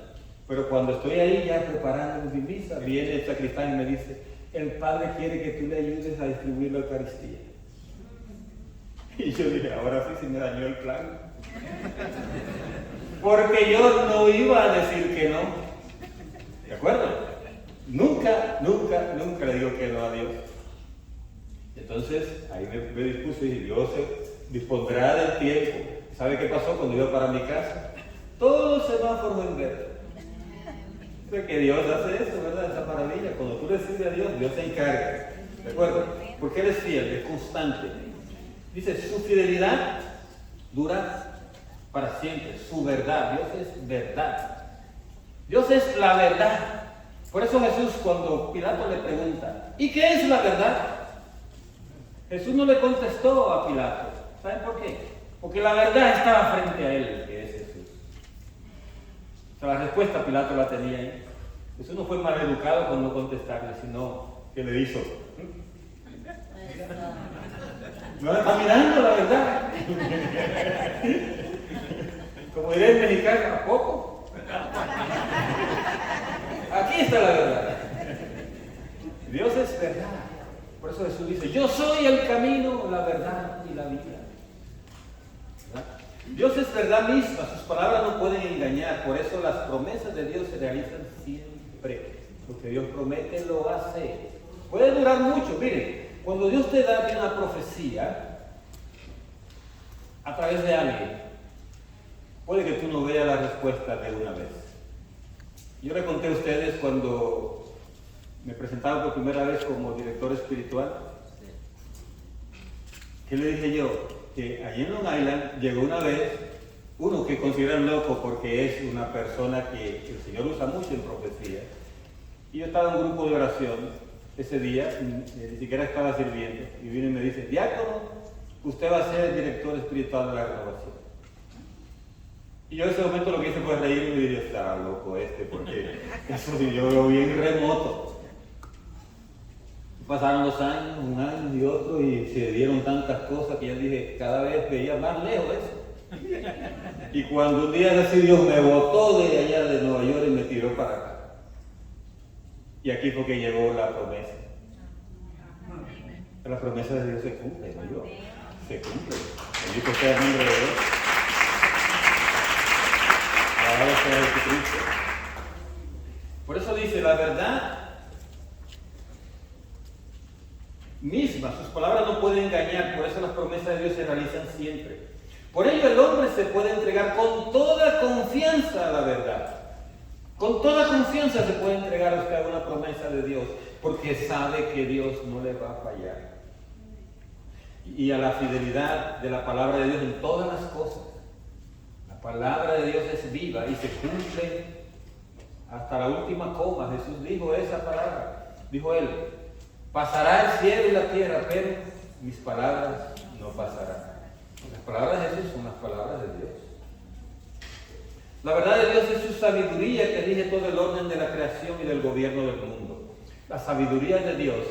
Pero cuando estoy ahí ya preparando mi misa, viene el sacristán y me dice, el Padre quiere que tú le ayudes a distribuir la Eucaristía. Y yo dije, ahora sí se me dañó el plan. Porque yo no iba a decir que no. ¿De acuerdo? Nunca le digo que no a Dios. Entonces, ahí me dispuse y Dios se dispondrá del tiempo. ¿Sabe qué pasó cuando iba para mi casa? Todo el semáforo en verde. Que Dios hace eso, ¿verdad? Esa maravilla. Cuando tú le sirves a Dios, Dios se encarga. ¿De acuerdo? Porque Él es fiel, es constante. Dice, su fidelidad dura para siempre. Su verdad, Dios es verdad. Dios es la verdad. Por eso Jesús, cuando Pilato le pregunta, ¿y qué es la verdad? Jesús no le contestó a Pilato. ¿Saben por qué? Porque la verdad estaba frente a él, que es Jesús. O sea, la respuesta Pilato la tenía ahí. Jesús no fue mal educado con no contestarle, sino que le hizo. No está mirando la verdad. Como diría el mexicano, ¿a poco? Aquí está la verdad. Dios es verdad. Por eso Jesús dice, yo soy el camino, la verdad y la vida. ¿Verdad? Dios es verdad misma, sus palabras no pueden engañar. Por eso las promesas de Dios se realizan siempre. Lo que Dios promete lo hace. Puede durar mucho. Miren, cuando Dios te da una profecía a través de alguien, puede que tú no veas la respuesta de una vez. Yo le conté a ustedes cuando me presentaba por primera vez como director espiritual, ¿qué le dije yo? Que allí en Long Island llegó una vez uno que consideran loco porque es una persona que el Señor usa mucho en profecía. Y yo estaba en un grupo de oración ese día, ni siquiera estaba sirviendo, y vino y me dice, diácono, usted va a ser el director espiritual de la renovación. Y yo en ese momento lo que hice fue reírme y dije, estará loco porque eso yo lo vi bien remoto. Pasaron 2 años, un año y otro, y se dieron tantas cosas que yo dije, cada vez veía más lejos eso. Y cuando un día así Dios me botó de allá de Nueva York y me tiró para acá. Y aquí fue que llegó la promesa. La promesa de Dios se cumple, ¿no? Yo, se cumple. Bendito sea el nombre de Dios. Alabado sea Jesucristo. Por eso dice, la verdad misma, sus palabras no pueden engañar, por eso las promesas de Dios se realizan siempre. Por ello el hombre se puede entregar con toda confianza a la verdad. Con toda confianza se puede entregar a usted a una promesa de Dios, porque sabe que Dios no le va a fallar. Y a la fidelidad de la palabra de Dios en todas las cosas. La palabra de Dios es viva y se cumple hasta la última coma. Jesús dijo esa palabra. Dijo él, pasará el cielo y la tierra, pero mis palabras no pasarán. Las palabras de Jesús son las palabras de Dios. La verdad de Dios es su sabiduría que rige todo el orden de la creación y del gobierno del mundo. La sabiduría de Dios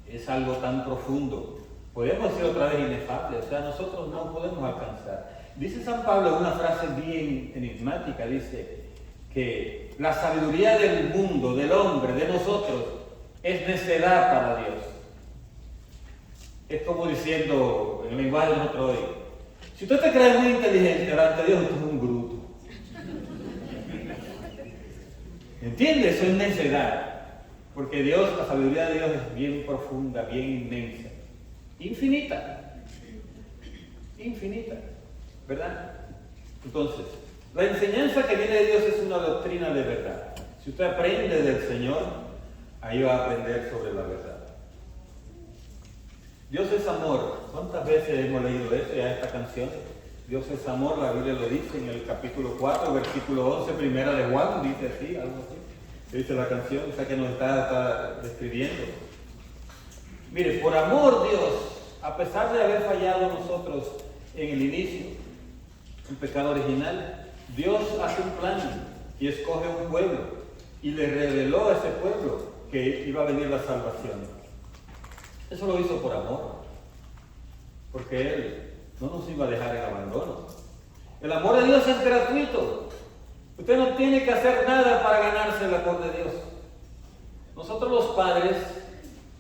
es algo tan profundo. Podemos decir otra vez inefable, o sea, nosotros no podemos alcanzar. Dice San Pablo una frase bien enigmática, dice que la sabiduría del mundo, del hombre, de nosotros, es necedad para Dios. Es como diciendo, en el lenguaje de nosotros hoy, si usted te cree muy inteligente delante de Dios, usted es un bruto. ¿Entiende? Eso es necedad. Porque Dios, la sabiduría de Dios es bien profunda, bien inmensa. Infinita. Infinita. ¿Verdad? Entonces, la enseñanza que viene de Dios es una doctrina de verdad. Si usted aprende del Señor, ahí va a aprender sobre la verdad. Dios es amor. ¿Cuántas veces hemos leído eso ya esta canción? Dios es amor, la Biblia lo dice en el capítulo 4, versículo 11, primera de Juan, dice así, algo así. Dice la canción, o sea que nos está describiendo. Mire, por amor Dios, a pesar de haber fallado nosotros en el inicio, el pecado original, Dios hace un plan y escoge un pueblo y le reveló a ese pueblo que iba a venir la salvación. Eso lo hizo por amor, porque Él no nos iba a dejar en abandono. El amor de Dios es gratuito. Usted no tiene que hacer nada para ganarse el amor de Dios. Nosotros los padres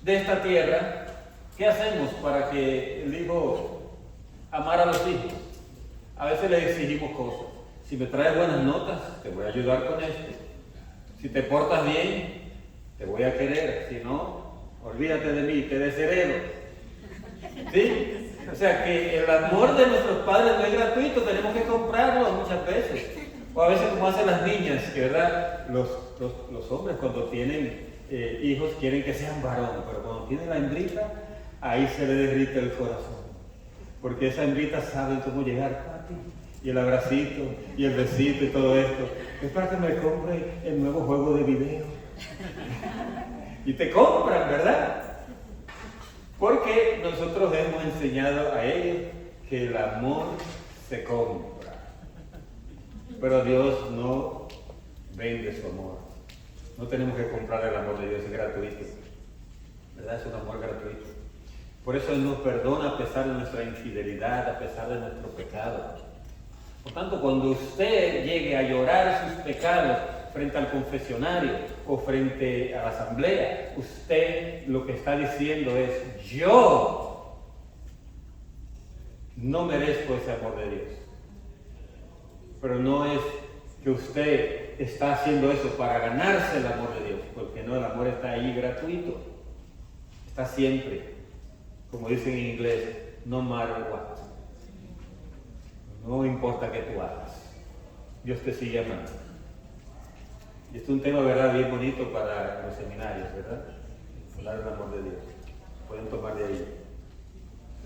de esta tierra, ¿qué hacemos para que el hijo amara a los hijos? A veces le exigimos cosas. Si me traes buenas notas, te voy a ayudar con esto. Si te portas bien, te voy a querer. Si no, olvídate de mí, te desheredo. ¿Sí? O sea que el amor de nuestros padres no es gratuito, tenemos que comprarlo muchas veces. O a veces como hacen las niñas, que verdad, los hombres cuando tienen hijos quieren que sean varones, pero cuando tienen la hembrita, ahí se le derrite el corazón. Porque esa hembrita sabe cómo llegar, papi, y el abracito, y el besito y todo esto. Es para que me compre el nuevo juego de video. Y te compran, ¿verdad? Porque nosotros hemos enseñado a ellos que el amor se compra. Pero Dios no vende su amor. No tenemos que comprar el amor de Dios, es gratuito. ¿Verdad? Es un amor gratuito. Por eso Él nos perdona a pesar de nuestra infidelidad, a pesar de nuestro pecado. Por tanto, cuando usted llegue a llorar sus pecados frente al confesionario o frente a la asamblea, usted lo que está diciendo es: yo no merezco ese amor de Dios. Pero no es que usted está haciendo eso para ganarse el amor de Dios, porque no, el amor está ahí gratuito, está siempre, como dicen en inglés, no matter what. No importa qué tú hagas, Dios te sigue amando. Y esto es un tema, ¿verdad?, bien bonito para los seminarios, ¿verdad? Hablar del amor de Dios. Pueden tomar de ahí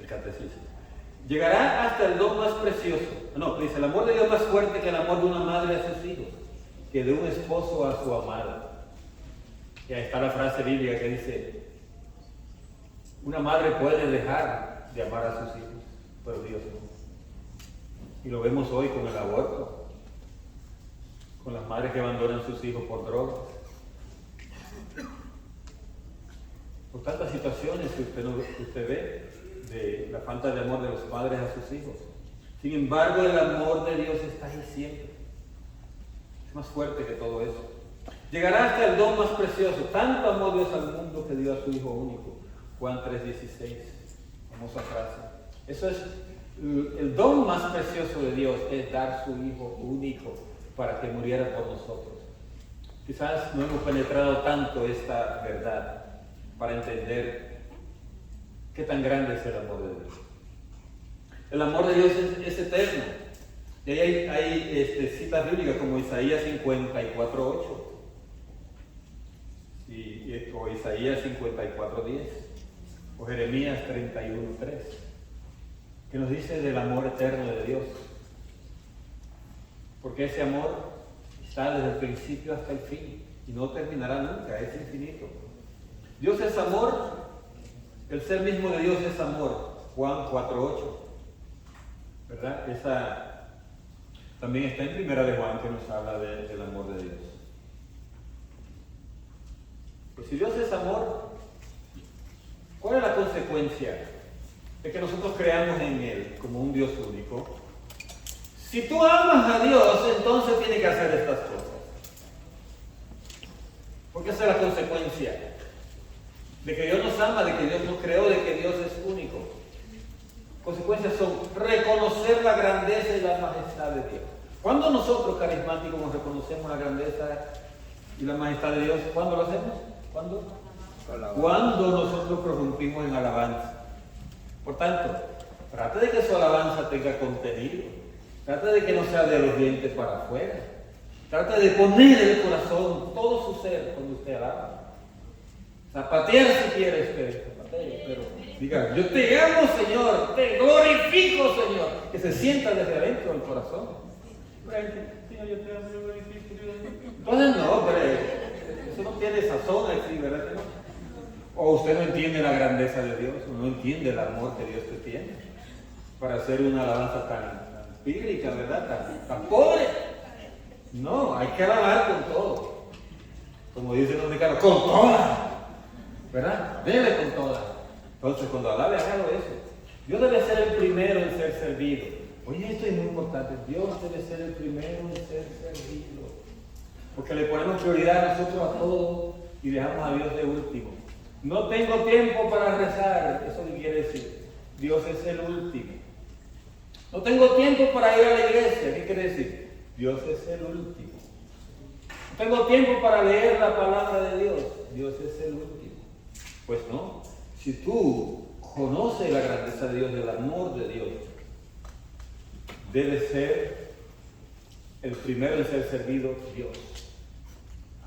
el catecismo. Llegará hasta el don más precioso. No, dice, el amor de Dios es más fuerte que el amor de una madre a sus hijos, que de un esposo a su amada. Y ahí está la frase bíblica que dice, una madre puede dejar de amar a sus hijos, pero Dios no. Y lo vemos hoy con el aborto, con las madres que abandonan a sus hijos por drogas, por tantas situaciones que usted ve de la falta de amor de los padres a sus hijos. Sin embargo, el amor de Dios está ahí siempre. Es más fuerte que todo eso. Llegará hasta el don más precioso. Tanto amó Dios al mundo que dio a su Hijo único. Juan 3:16. Famosa frase. Eso es el don más precioso de Dios, es dar su Hijo único para que muriera por nosotros. Quizás no hemos penetrado tanto esta verdad para entender qué tan grande es el amor de Dios. El amor de Dios es eterno. Y ahí hay citas bíblicas como Isaías 54:8 o Isaías 54:10 o Jeremías 31:3, que nos dice del amor eterno de Dios. Porque ese amor está desde el principio hasta el fin y no terminará nunca, es infinito. Dios es amor, el ser mismo de Dios es amor. Juan 4:8, ¿verdad? Esa también está en Primera de Juan, que nos habla del amor de Dios. Pues si Dios es amor, ¿cuál es la consecuencia de que nosotros creamos en Él como un Dios único? Si tú amas a Dios, entonces tienes que hacer estas cosas. Porque esa es la consecuencia de que Dios nos ama, de que Dios nos creó, de que Dios es único. Consecuencias son reconocer la grandeza y la majestad de Dios. ¿Cuándo nosotros, carismáticos, nos reconocemos la grandeza y la majestad de Dios? ¿Cuándo lo hacemos? ¿Cuándo? Cuando nosotros prorrumpimos en alabanza. Por tanto, trate de que su alabanza tenga contenido. Trate de que no sea de los dientes para afuera. Trate de poner en el corazón todo su ser cuando usted alaba. Zapatear si quiere usted, pero diga, yo te amo, Señor, te glorifico, Señor. Que se sienta desde adentro del corazón. Señor, yo te amo, yo glorifico, Dios. Entonces no, hombre, eso no tiene sazón así, ¿verdad que no? O usted no entiende la grandeza de Dios, o no entiende el amor que Dios te tiene para hacer una alabanza tan bíblica, ¿verdad? Tan pobre. No, hay que alabar con todo. Como dicen los mexicanos, con toda. ¿Verdad? Debe con toda. Entonces, cuando alabe, hágalo eso. Dios debe ser el primero en ser servido. Oye, esto es muy importante. Dios debe ser el primero en ser servido. Porque le ponemos prioridad a nosotros a todo y dejamos a Dios de último. No tengo tiempo para rezar. Eso le quiere decir. Dios es el último. No tengo tiempo para ir a la iglesia. ¿Qué quiere decir? Dios es el último. No tengo tiempo para leer la palabra de Dios. Dios es el último. Pues no. Si tú conoces la grandeza de Dios, el amor de Dios, debe ser el primero en ser servido Dios.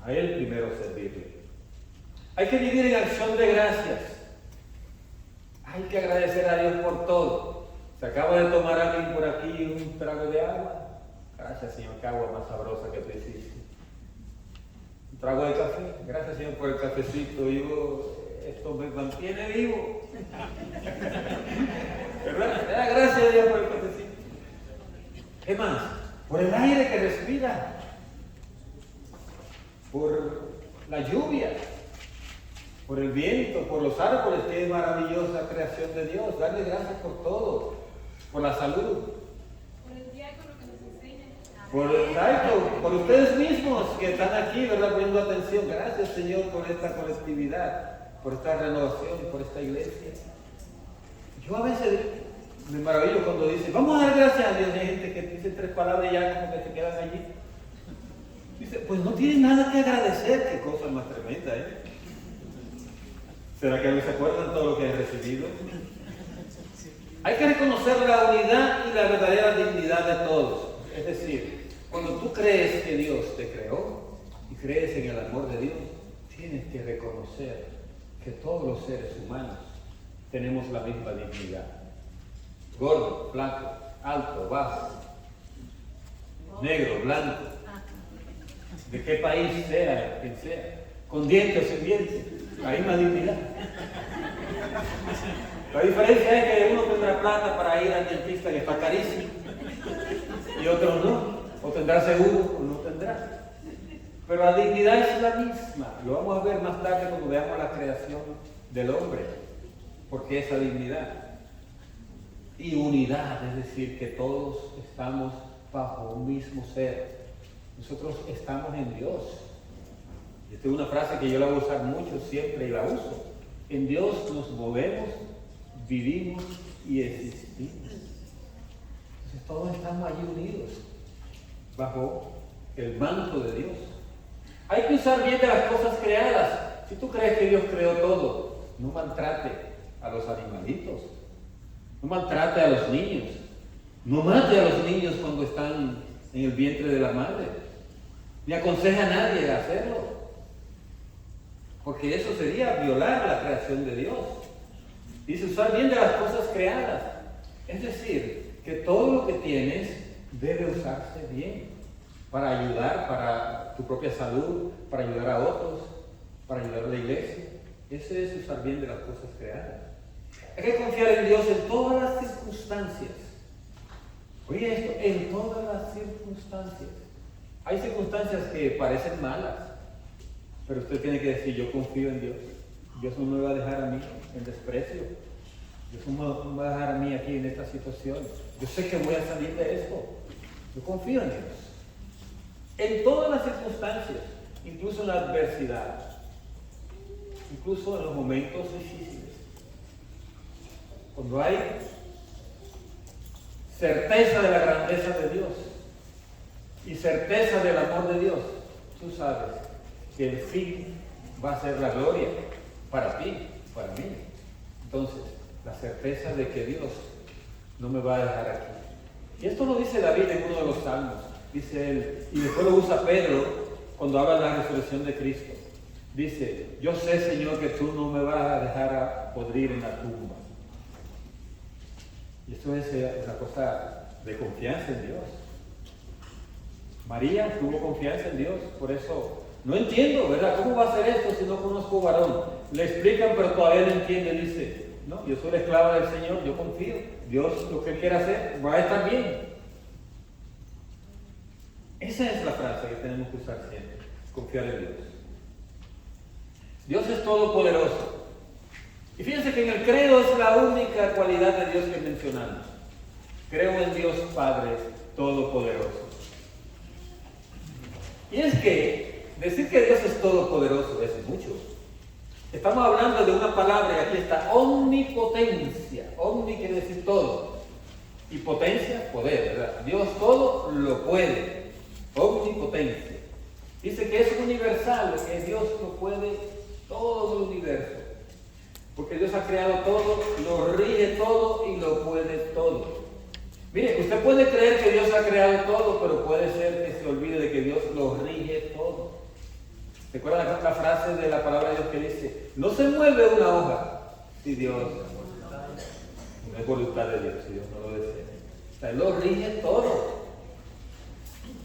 A Él primero servirle. Hay que vivir en acción de gracias. Hay que agradecer a Dios por todo. Se acaba de tomar alguien por aquí un trago de agua. Gracias, Señor, qué agua más sabrosa que tú hiciste. Un trago de café. Gracias, Señor, por el cafecito. Esto me mantiene vivo. ¿Verdad? Gracias a Dios por el cafecito. ¿Qué más? Por el aire que respira. Por la lluvia. Por el viento, por los árboles, que es maravillosa creación de Dios. Darle gracias por todo. Por la salud. Por el diácono que nos enseña. Por ustedes mismos que están aquí, ¿verdad? Poniendo atención. Gracias, Señor, por esta colectividad, por esta renovación, por esta iglesia. Yo a veces me maravillo cuando dicen, vamos a dar gracias a Dios. Hay gente que dice 3 palabras y ya como que se quedan allí. Dice, pues no tienen nada que agradecer. Qué cosa más tremenda, ¿eh? ¿Será que no se acuerdan todo lo que han recibido? Hay que reconocer la unidad y la verdadera dignidad de todos. Es decir, cuando tú crees que Dios te creó y crees en el amor de Dios, tienes que reconocer que todos los seres humanos tenemos la misma dignidad. Gordo, flaco, alto, bajo, negro, blanco, de qué país sea, quien sea, con dientes o sin dientes, la misma dignidad. La diferencia es que uno tendrá plata para ir al dentista que está carísimo y otros no, o tendrá seguro o no tendrá. Pero la dignidad es la misma. Lo vamos a ver más tarde cuando veamos la creación del hombre, porque esa dignidad y unidad, es decir, que todos estamos bajo un mismo ser. Nosotros estamos en Dios. Esta es una frase que yo la voy a usar mucho siempre y la uso. En Dios nos movemos, vivimos y existimos. Entonces todos estamos allí unidos bajo el manto de Dios. Hay que usar bien de las cosas creadas. Si tú crees que Dios creó todo, no maltrate a los animalitos, no maltrate a los niños, no mate a los niños cuando están en el vientre de la madre, ni aconseja a nadie a hacerlo, porque eso sería violar la creación de Dios. Dice usar bien de las cosas creadas, es decir, que todo lo que tienes debe usarse bien para ayudar, para tu propia salud, para ayudar a otros, para ayudar a la iglesia. Ese es usar bien de las cosas creadas. Hay que confiar en Dios en todas las circunstancias. Oye esto, en todas las circunstancias. Hay circunstancias que parecen malas, pero usted tiene que decir, yo confío en Dios. Dios no me va a dejar a mí en desprecio. Dios no me va a dejar a mí aquí en esta situación. Yo sé que voy a salir de esto. Yo confío en Dios. En todas las circunstancias, incluso en la adversidad, incluso en los momentos difíciles. Cuando hay certeza de la grandeza de Dios y certeza del amor de Dios, tú sabes que el fin va a ser la gloria para ti, para mí. Entonces, la certeza de que Dios no me va a dejar aquí. Y esto lo dice David en uno de los salmos, dice él, y después lo usa Pedro cuando habla de la resurrección de Cristo. Dice, yo sé, Señor, que tú no me vas a dejar a podrir en la tumba. Y esto es una cosa de confianza en Dios. María tuvo confianza en Dios, por eso no entiendo, ¿verdad? ¿Cómo va a ser esto si no conozco varón? Le explican, pero todavía no entiende. Dice, no, yo soy la esclava del Señor, yo confío. Dios lo que Él quiera hacer va a estar bien. Esa es la frase que tenemos que usar siempre, confiar en Dios. Dios es todopoderoso. Y fíjense que en el credo es la única cualidad de Dios que mencionamos. Creo en Dios Padre Todopoderoso. Y es que decir que Dios es todopoderoso es mucho. Estamos hablando de una palabra y aquí está omnipotencia. Omni quiere decir todo. Y potencia, poder, ¿verdad? Dios todo lo puede. Omnipotencia. Dice que es universal, que Dios lo puede todo el universo. Porque Dios ha creado todo, lo rige todo y lo puede todo. Mire, usted puede creer que Dios ha creado todo, pero puede ser que se olvide de que Dios lo rige todo. ¿Se acuerdan la frase de la palabra de Dios que dice, no se mueve una hoja si Dios no es voluntad de Dios, si Dios no lo desea? O sea, Él lo rige todo.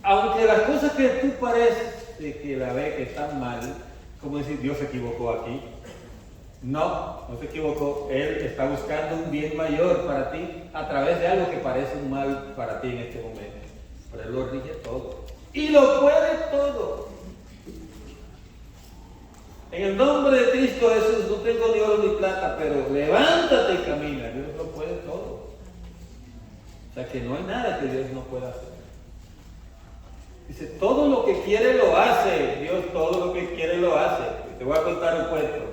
Aunque las cosas que tú pareces que la ves que están mal, como decir, Dios se equivocó aquí. No se equivocó. Él está buscando un bien mayor para ti a través de algo que parece un mal para ti en este momento. Pero Él lo rige todo. Y lo puede todo. En el nombre de Cristo Jesús, no tengo ni oro ni plata, pero levántate y camina. Dios lo puede todo. O sea que no hay nada que Dios no pueda hacer. Dice, todo lo que quiere lo hace. Dios todo lo que quiere lo hace. Te voy a contar un cuento.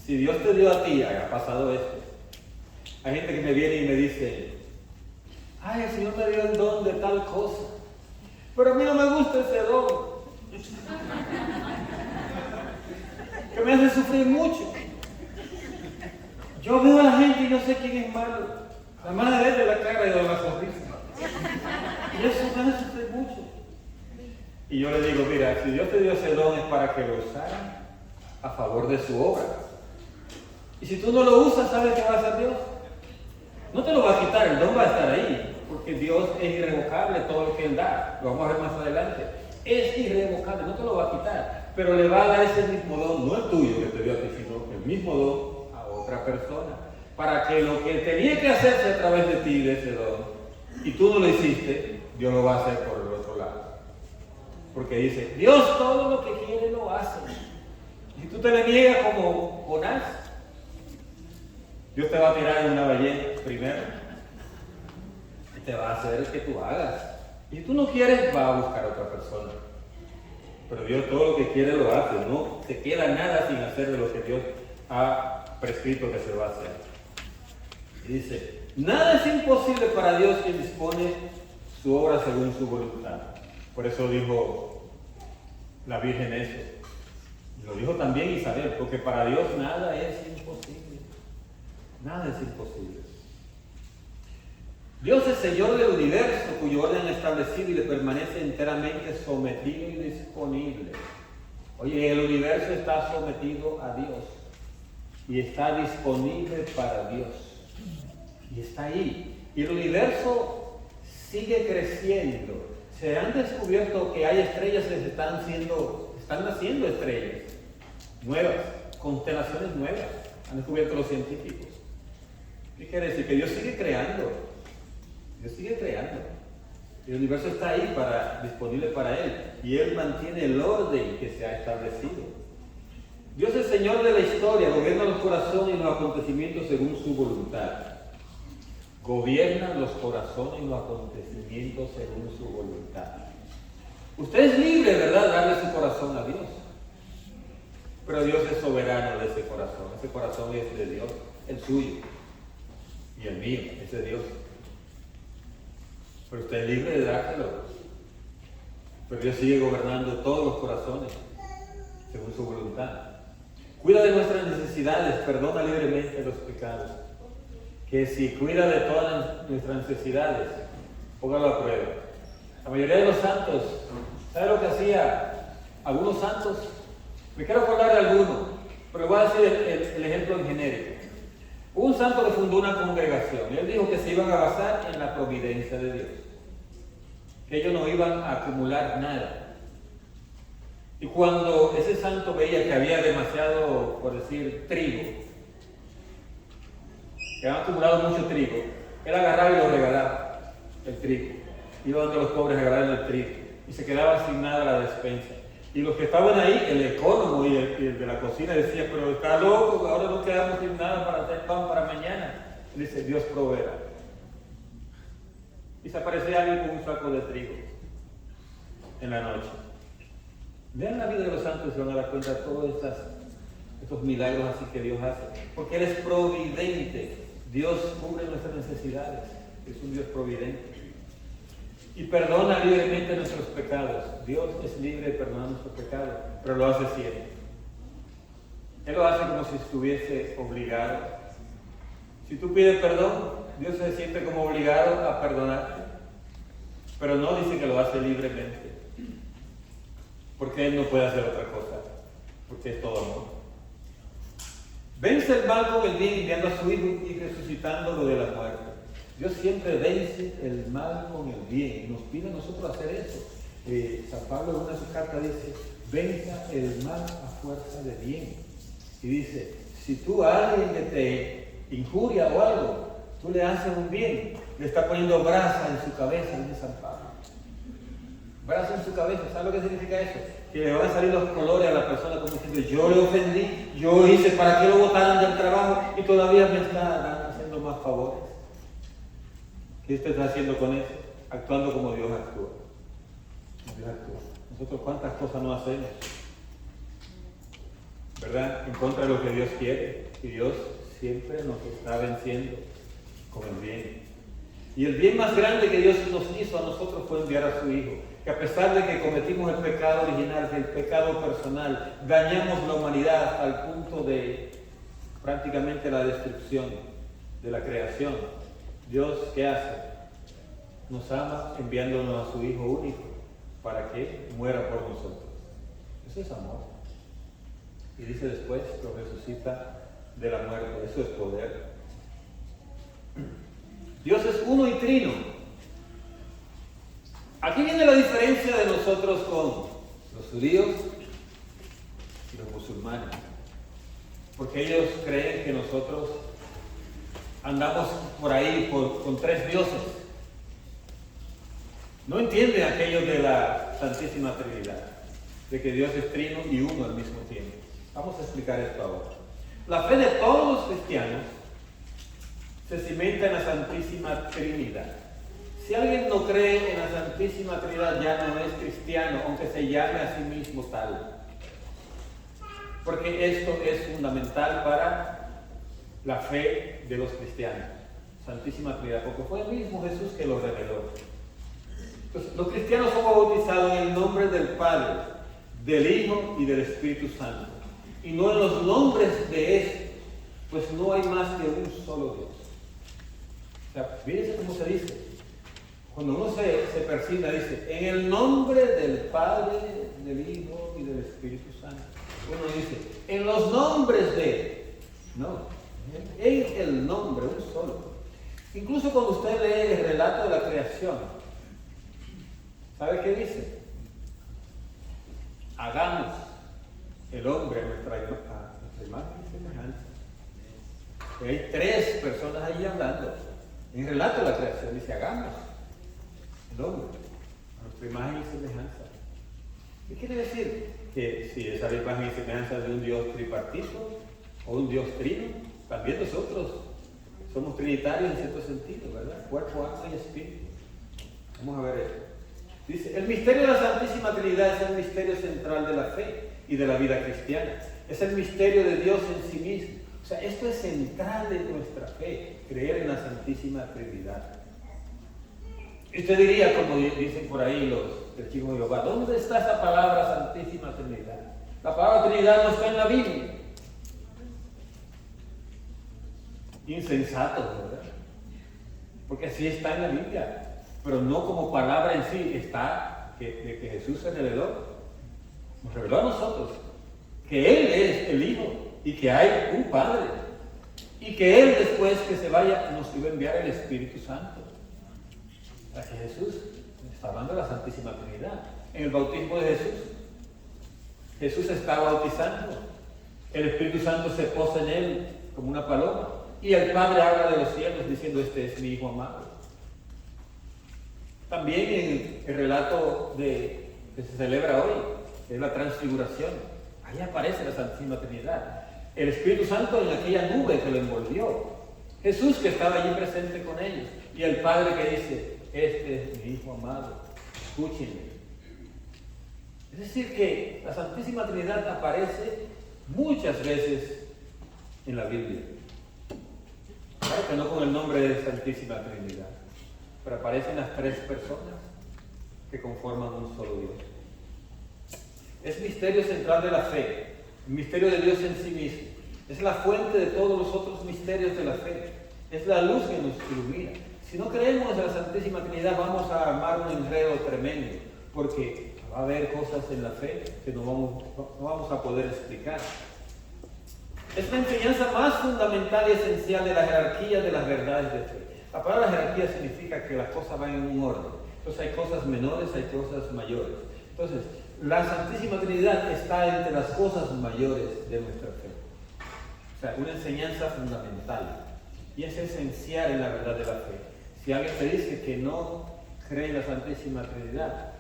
Si Dios te dio a ti, ha pasado esto. Hay gente que me viene y me dice, ay, el Señor me dio el don de tal cosa, pero a mí no me gusta ese don. Que me hace sufrir mucho. Yo veo a la gente y no sé quién es malo. La mala de él de la cara y de la sonrisa. Y eso me hace sufrir mucho. Y yo le digo, mira, si Dios te dio ese don es para que lo usaran a favor de su obra. Y si tú no lo usas, ¿sabes qué va a hacer Dios? No te lo va a quitar, el don va a estar ahí, porque Dios es irrevocable todo lo que Él da. Lo vamos a ver más adelante. Es irrevocable, no te lo va a quitar, pero le va a dar ese mismo don, no el tuyo que te dio a ti, sino el mismo don a otra persona, para que lo que tenía que hacerse a través de ti, de ese don, y tú no lo hiciste, Dios lo va a hacer por el otro lado. Porque dice, Dios todo lo que quiere lo hace. Y si tú te le niegas como Jonás, Dios te va a tirar en una ballena primero y te va a hacer que tú hagas. Y si tú no quieres, va a buscar a otra persona. Pero Dios todo lo que quiere lo hace. No se queda nada sin hacer de lo que Dios ha prescrito que se va a hacer. Y dice, nada es imposible para Dios quien dispone su obra según su voluntad. Por eso dijo la Virgen eso. Lo dijo también Isabel, porque para Dios nada es imposible. Nada es imposible. Dios es Señor del universo, cuyo orden es establecido y le permanece enteramente sometido y disponible. Oye, el universo está sometido a Dios y está disponible para Dios. Y está ahí. Y el universo sigue creciendo. Se han descubierto que hay estrellas que están naciendo estrellas nuevas, constelaciones nuevas. Han descubierto los científicos. ¿Qué quiere decir? Que Dios sigue creando. Dios sigue creando. El universo está ahí disponible para Él. Y Él mantiene el orden que se ha establecido. Dios es Señor de la historia, gobierna los corazones y los acontecimientos según su voluntad. Gobierna los corazones y los acontecimientos según su voluntad. Usted es libre, ¿verdad?, darle su corazón a Dios. Pero Dios es soberano de ese corazón. Ese corazón es de Dios, el suyo. Y el mío, ese Dios. Pero usted es libre de dárselo. Pero Dios sigue gobernando todos los corazones, según su voluntad. Cuida de nuestras necesidades, perdona libremente los pecados. Que si cuida de todas nuestras necesidades, póngalo a prueba. La mayoría de los santos, ¿sabe lo que hacía algunos santos? Me quiero acordar de alguno, pero voy a decir el ejemplo en genérico. Hubo un santo que fundó una congregación y él dijo que se iban a basar en la providencia de Dios, que ellos no iban a acumular nada. Y cuando ese santo veía que había demasiado, por decir, trigo, que habían acumulado mucho trigo, él agarraba y lo regalaba, el trigo. Iba donde los pobres agarraban el trigo y se quedaba sin nada la despensa. Y los que estaban ahí, el ecónomo y el de la cocina decía, pero está loco, ahora no quedamos sin nada para hacer pan para mañana. Y dice, Dios proveerá. Y se aparecía alguien con un saco de trigo en la noche. Vean la vida de los santos y se van a dar cuenta de todos estos milagros así que Dios hace. Porque Él es providente. Dios cubre nuestras necesidades. es un Dios providente. Y perdona libremente nuestros pecados. Dios es libre de perdonar nuestros pecados, pero lo hace siempre. Él lo hace como si estuviese obligado. Si tú pides perdón, Dios se siente como obligado a perdonarte, pero no dice que lo hace libremente, porque Él no puede hacer otra cosa, porque es todo amor. Vence el mal con el bien, enviando a su Hijo y resucitándolo de la muerte. Dios siempre vence el mal con el bien y nos pide a nosotros hacer eso. San Pablo en una de sus cartas dice: venza el mal a fuerza de bien. Y dice: si tú a alguien que te injuria o algo, tú le haces un bien, le está poniendo brasa en su cabeza, dice San Pablo. Brasa en su cabeza, ¿sabes lo que significa eso? Que le van a salir los colores a la persona como diciendo: yo le ofendí, yo hice para que lo botaran del trabajo y todavía me está haciendo más favores. ¿Qué usted está haciendo con eso? Actuando como Dios actúa. Dios actúa. Nosotros cuántas cosas no hacemos, ¿verdad? En contra de lo que Dios quiere. Y Dios siempre nos está venciendo con el bien. Y el bien más grande que Dios nos hizo a nosotros fue enviar a su Hijo. Que a pesar de que cometimos el pecado original, el pecado personal, dañamos la humanidad hasta el punto de prácticamente la destrucción de la creación. Dios, ¿qué hace? Nos ama enviándonos a su Hijo único para que muera por nosotros. Eso es amor. Y dice después, lo resucita de la muerte. Eso es poder. Dios es uno y trino. Aquí viene la diferencia de nosotros con los judíos y los musulmanes. Porque ellos creen que nosotros andamos por ahí con tres dioses. No entienden aquello de la Santísima Trinidad, de que Dios es trino y uno al mismo tiempo. Vamos a explicar esto ahora. La fe de todos los cristianos se cimenta en la Santísima Trinidad. Si alguien no cree en la Santísima Trinidad, ya no es cristiano, aunque se llame a sí mismo tal. Porque esto es fundamental para la fe de los cristianos. Santísima Trinidad, porque fue el mismo Jesús que lo reveló. Entonces, los cristianos somos bautizados en el nombre del Padre, del Hijo y del Espíritu Santo. Y no en los nombres de estos, pues no hay más que un solo Dios. O sea, fíjense cómo se dice. Cuando uno se persigna, dice: en el nombre del Padre, del Hijo y del Espíritu Santo. Uno dice: en los nombres de... No, en el nombre, un solo. Incluso cuando usted lee el relato de la creación, ¿sabe qué dice? Hagamos el hombre a nuestra imagen y semejanza. Hay tres personas ahí hablando. En el relato de la creación dice: hagamos el hombre a nuestra imagen y semejanza. ¿Qué quiere decir? Que si esa imagen y semejanza de un Dios tripartito o un Dios trino, también nosotros somos trinitarios en cierto sentido, ¿verdad? Cuerpo, alma y espíritu. Vamos a ver esto. Dice: el misterio de la Santísima Trinidad es el misterio central de la fe y de la vida cristiana. Es el misterio de Dios en sí mismo. O sea, esto es central de nuestra fe, creer en la Santísima Trinidad. Y usted diría, como dicen por ahí los testigos de Jehová: ¿dónde está esa palabra Santísima Trinidad? La palabra Trinidad no está en la Biblia. Insensato, ¿verdad? Porque sí está en la Biblia, pero no como palabra en sí. Está de que Jesús se reveló, nos reveló a nosotros, que Él es el Hijo y que hay un Padre, y que Él, después que se vaya, nos iba a enviar el Espíritu Santo. O sea, que Jesús está hablando de la Santísima Trinidad. En el bautismo de Jesús está bautizando, el Espíritu Santo se posa en Él como una paloma, y el Padre habla de los cielos diciendo: este es mi Hijo amado. También en el relato que se celebra hoy, que es la transfiguración, ahí aparece la Santísima Trinidad. El Espíritu Santo en aquella nube que lo envolvió, Jesús que estaba allí presente con ellos, y el Padre que dice: este es mi Hijo amado, escúchenme. Es decir, que la Santísima Trinidad aparece muchas veces en la Biblia. Claro que no con el nombre de Santísima Trinidad. pero aparecen las tres personas que conforman un solo Dios. Es misterio central de la fe, el misterio de Dios en sí mismo. Es la fuente de todos los otros misterios de la fe. Es la luz que nos ilumina. Si no creemos en la Santísima Trinidad, vamos a armar un enredo tremendo, porque va a haber cosas en la fe que no vamos a poder explicar. Es la enseñanza más fundamental y esencial de la jerarquía de las verdades de fe. La palabra jerarquía significa que las cosas van en un orden. Entonces hay cosas menores, hay cosas mayores. Entonces, la Santísima Trinidad está entre las cosas mayores de nuestra fe. O sea, una enseñanza fundamental. Y es esencial en la verdad de la fe. Si alguien te dice que no cree en la Santísima Trinidad,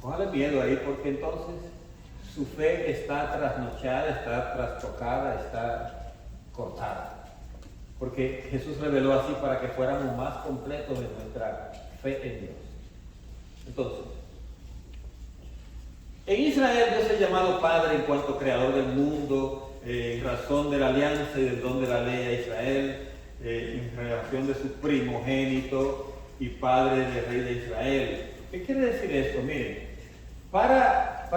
póngale miedo ahí, porque entonces su fe está trasnochada, está trastocada, está cortada. Porque Jesús reveló así para que fuéramos más completos en nuestra fe en Dios. Entonces, en Israel Dios es llamado Padre en cuanto creador del mundo, en razón de la alianza y del don de la ley a Israel, en relación de su primogénito y Padre del Rey de Israel. ¿Qué quiere decir esto? Miren, para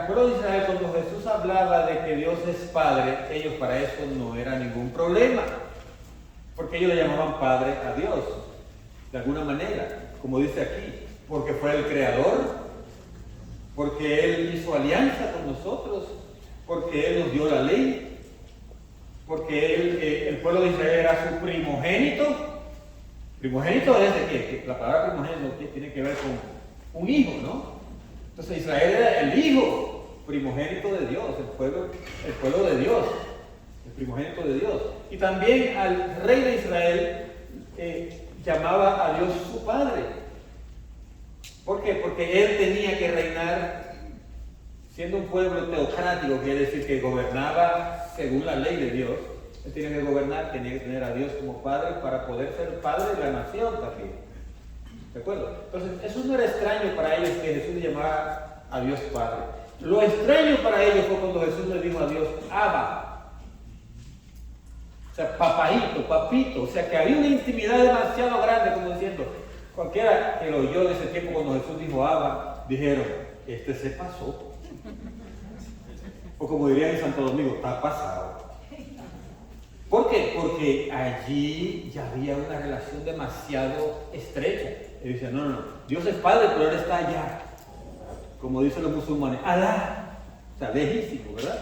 el pueblo de Israel, cuando Jesús hablaba de que Dios es Padre, ellos para eso no era ningún problema, porque ellos le llamaban Padre a Dios, de alguna manera, como dice aquí, porque fue el Creador, porque Él hizo alianza con nosotros, porque Él nos dio la ley, porque el pueblo de Israel era su primogénito. Primogénito es de qué? La palabra primogénito tiene que ver con un hijo, ¿no? Entonces Israel era el hijo primogénito de Dios, el pueblo de Dios, el primogénito de Dios. Y también al rey de Israel llamaba a Dios su padre. ¿Por qué? Porque él tenía que reinar siendo un pueblo teocrático, quiere decir que gobernaba según la ley de Dios. Él tenía que gobernar, tenía que tener a Dios como padre para poder ser padre de la nación también. ¿De acuerdo? Entonces, eso no era extraño para ellos que Jesús le llamara a Dios Padre. Lo extraño para ellos fue cuando Jesús le dijo a Dios, Abba. O sea, papaito, papito. O sea, que había una intimidad demasiado grande, como diciendo, cualquiera que lo oyó en ese tiempo cuando Jesús dijo Abba, dijeron, este se pasó. O como dirían en Santo Domingo, está pasado. ¿Por qué? Porque allí ya había una relación demasiado estrecha. Y decían, no, Dios es Padre, pero Él está allá. Como dicen los musulmanes, Alá. O sea, lejísimo, ¿verdad?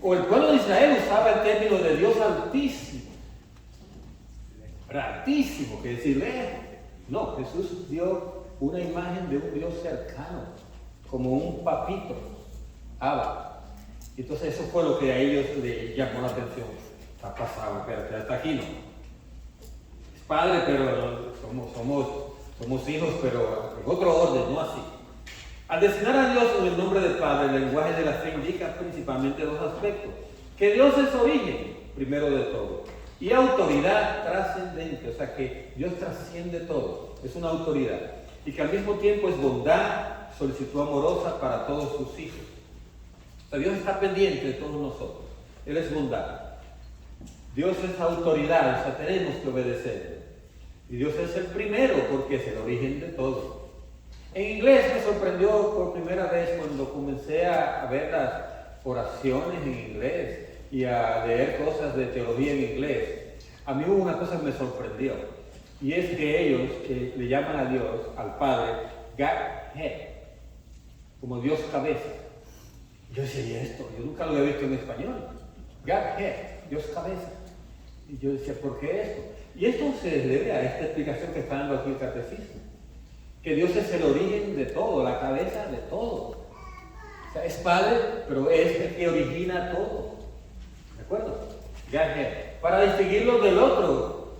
O el pueblo de Israel usaba el término de Dios altísimo. Altísimo, que decir lejos. No, Jesús dio una imagen de un Dios cercano, como un papito, Abba. Entonces eso fue lo que a ellos les llamó la atención. Está pasado, espérate, hasta aquí no. Es padre, pero somos hijos, pero en otro orden, no así. Al designar a Dios con el nombre del Padre, el lenguaje de la fe indica principalmente dos aspectos. Que Dios es origen, primero de todo, y autoridad trascendente, o sea que Dios trasciende todo, es una autoridad. Y que al mismo tiempo es bondad, solicitud amorosa para todos sus hijos. O sea, Dios está pendiente de todos nosotros, Él es bondad. Dios es autoridad, o sea, tenemos que obedecer. Y Dios es el primero porque es el origen de todo. En inglés me sorprendió por primera vez cuando comencé a ver las oraciones en inglés y a leer cosas de teología en inglés. A mí hubo una cosa que me sorprendió. Y es que ellos le llaman a Dios, al Padre, Godhead, como Dios cabeza. Yo decía, ¿y esto? Yo nunca lo había visto en español. Godhead, Dios cabeza. Y yo decía, ¿por qué esto? Y esto se debe a esta explicación que está dando aquí el catecismo. Que Dios es el origen de todo, la cabeza de todo. O sea, es Padre, pero es el que origina todo. ¿De acuerdo? Godhead. Para distinguirlo del otro,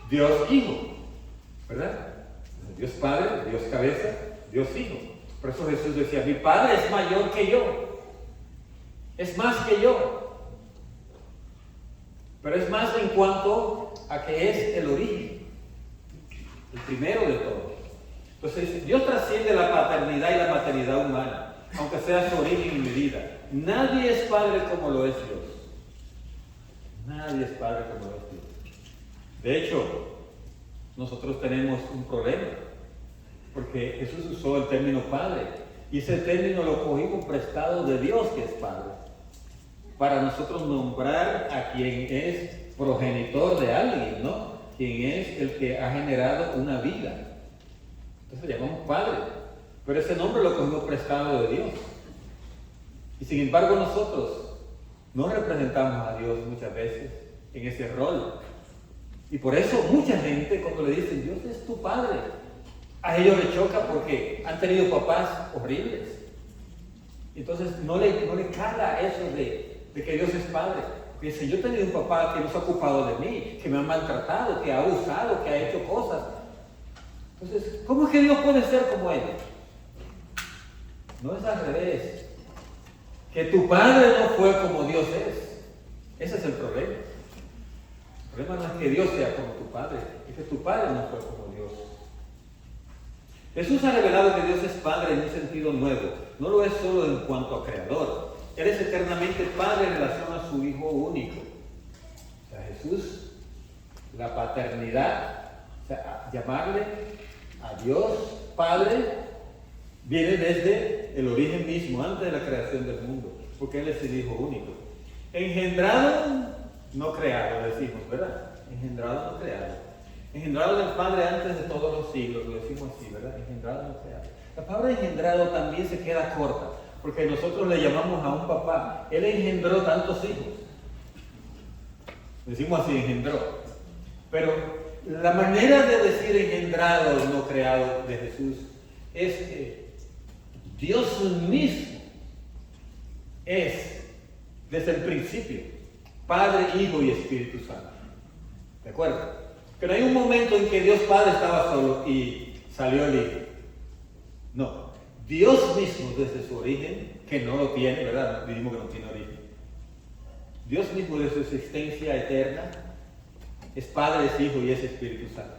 Dios Hijo. ¿Verdad? Dios Padre, Dios cabeza, Dios Hijo. Por eso Jesús decía, mi Padre es mayor que yo. Es más que yo. Pero es más en cuanto a que es el origen, el primero de todo. Entonces, Dios trasciende la paternidad y la maternidad humana, aunque sea su origen y medida. Nadie es padre como lo es Dios. Nadie es padre como lo es Dios. De hecho, nosotros tenemos un problema, porque Jesús usó el término Padre, y ese término lo cogimos prestado de Dios, que es Padre, para nosotros nombrar a quien es progenitor de alguien, ¿no? Quien es el que ha generado una vida. Entonces le llamamos Padre, pero ese nombre lo cogimos prestado de Dios. Y sin embargo nosotros no representamos a Dios muchas veces en ese rol. Y por eso mucha gente, cuando le dicen Dios es tu Padre, a ellos les choca porque han tenido papás horribles. Entonces no le cala eso de que Dios es Padre. Dice, yo he tenido un papá que no se ha ocupado de mí, que me ha maltratado, que ha abusado, que ha hecho cosas. Entonces, ¿cómo es que Dios puede ser como él? No es al revés. Que tu Padre no fue como Dios es. Ese es el problema. El problema no es que Dios sea como tu Padre, es que tu Padre no fue como Dios. Jesús ha revelado que Dios es Padre en un sentido nuevo. No lo es solo en cuanto a Creador. Él es eternamente Padre en relación a su Hijo único. O sea, Jesús, la paternidad, o sea, llamarle a Dios Padre, viene desde el origen mismo, antes de la creación del mundo, porque Él es el Hijo único. Engendrado, no creado, decimos, ¿verdad? Engendrado, no creado. Engendrado del Padre antes de todos los siglos, lo decimos así, ¿verdad? Engendrado, no creado. La palabra engendrado también se queda corta, porque nosotros le llamamos a un papá. Él engendró tantos hijos. Decimos así, engendró. Pero la manera de decir engendrado, no creado de Jesús, es que Dios mismo es, desde el principio, Padre, Hijo y Espíritu Santo. ¿De acuerdo? Que no hay un momento en que Dios Padre estaba solo y salió el Hijo. No. Dios mismo desde su origen, que no lo tiene, ¿verdad? Dijimos que no tiene origen. Dios mismo desde su existencia eterna es Padre, es Hijo y es Espíritu Santo.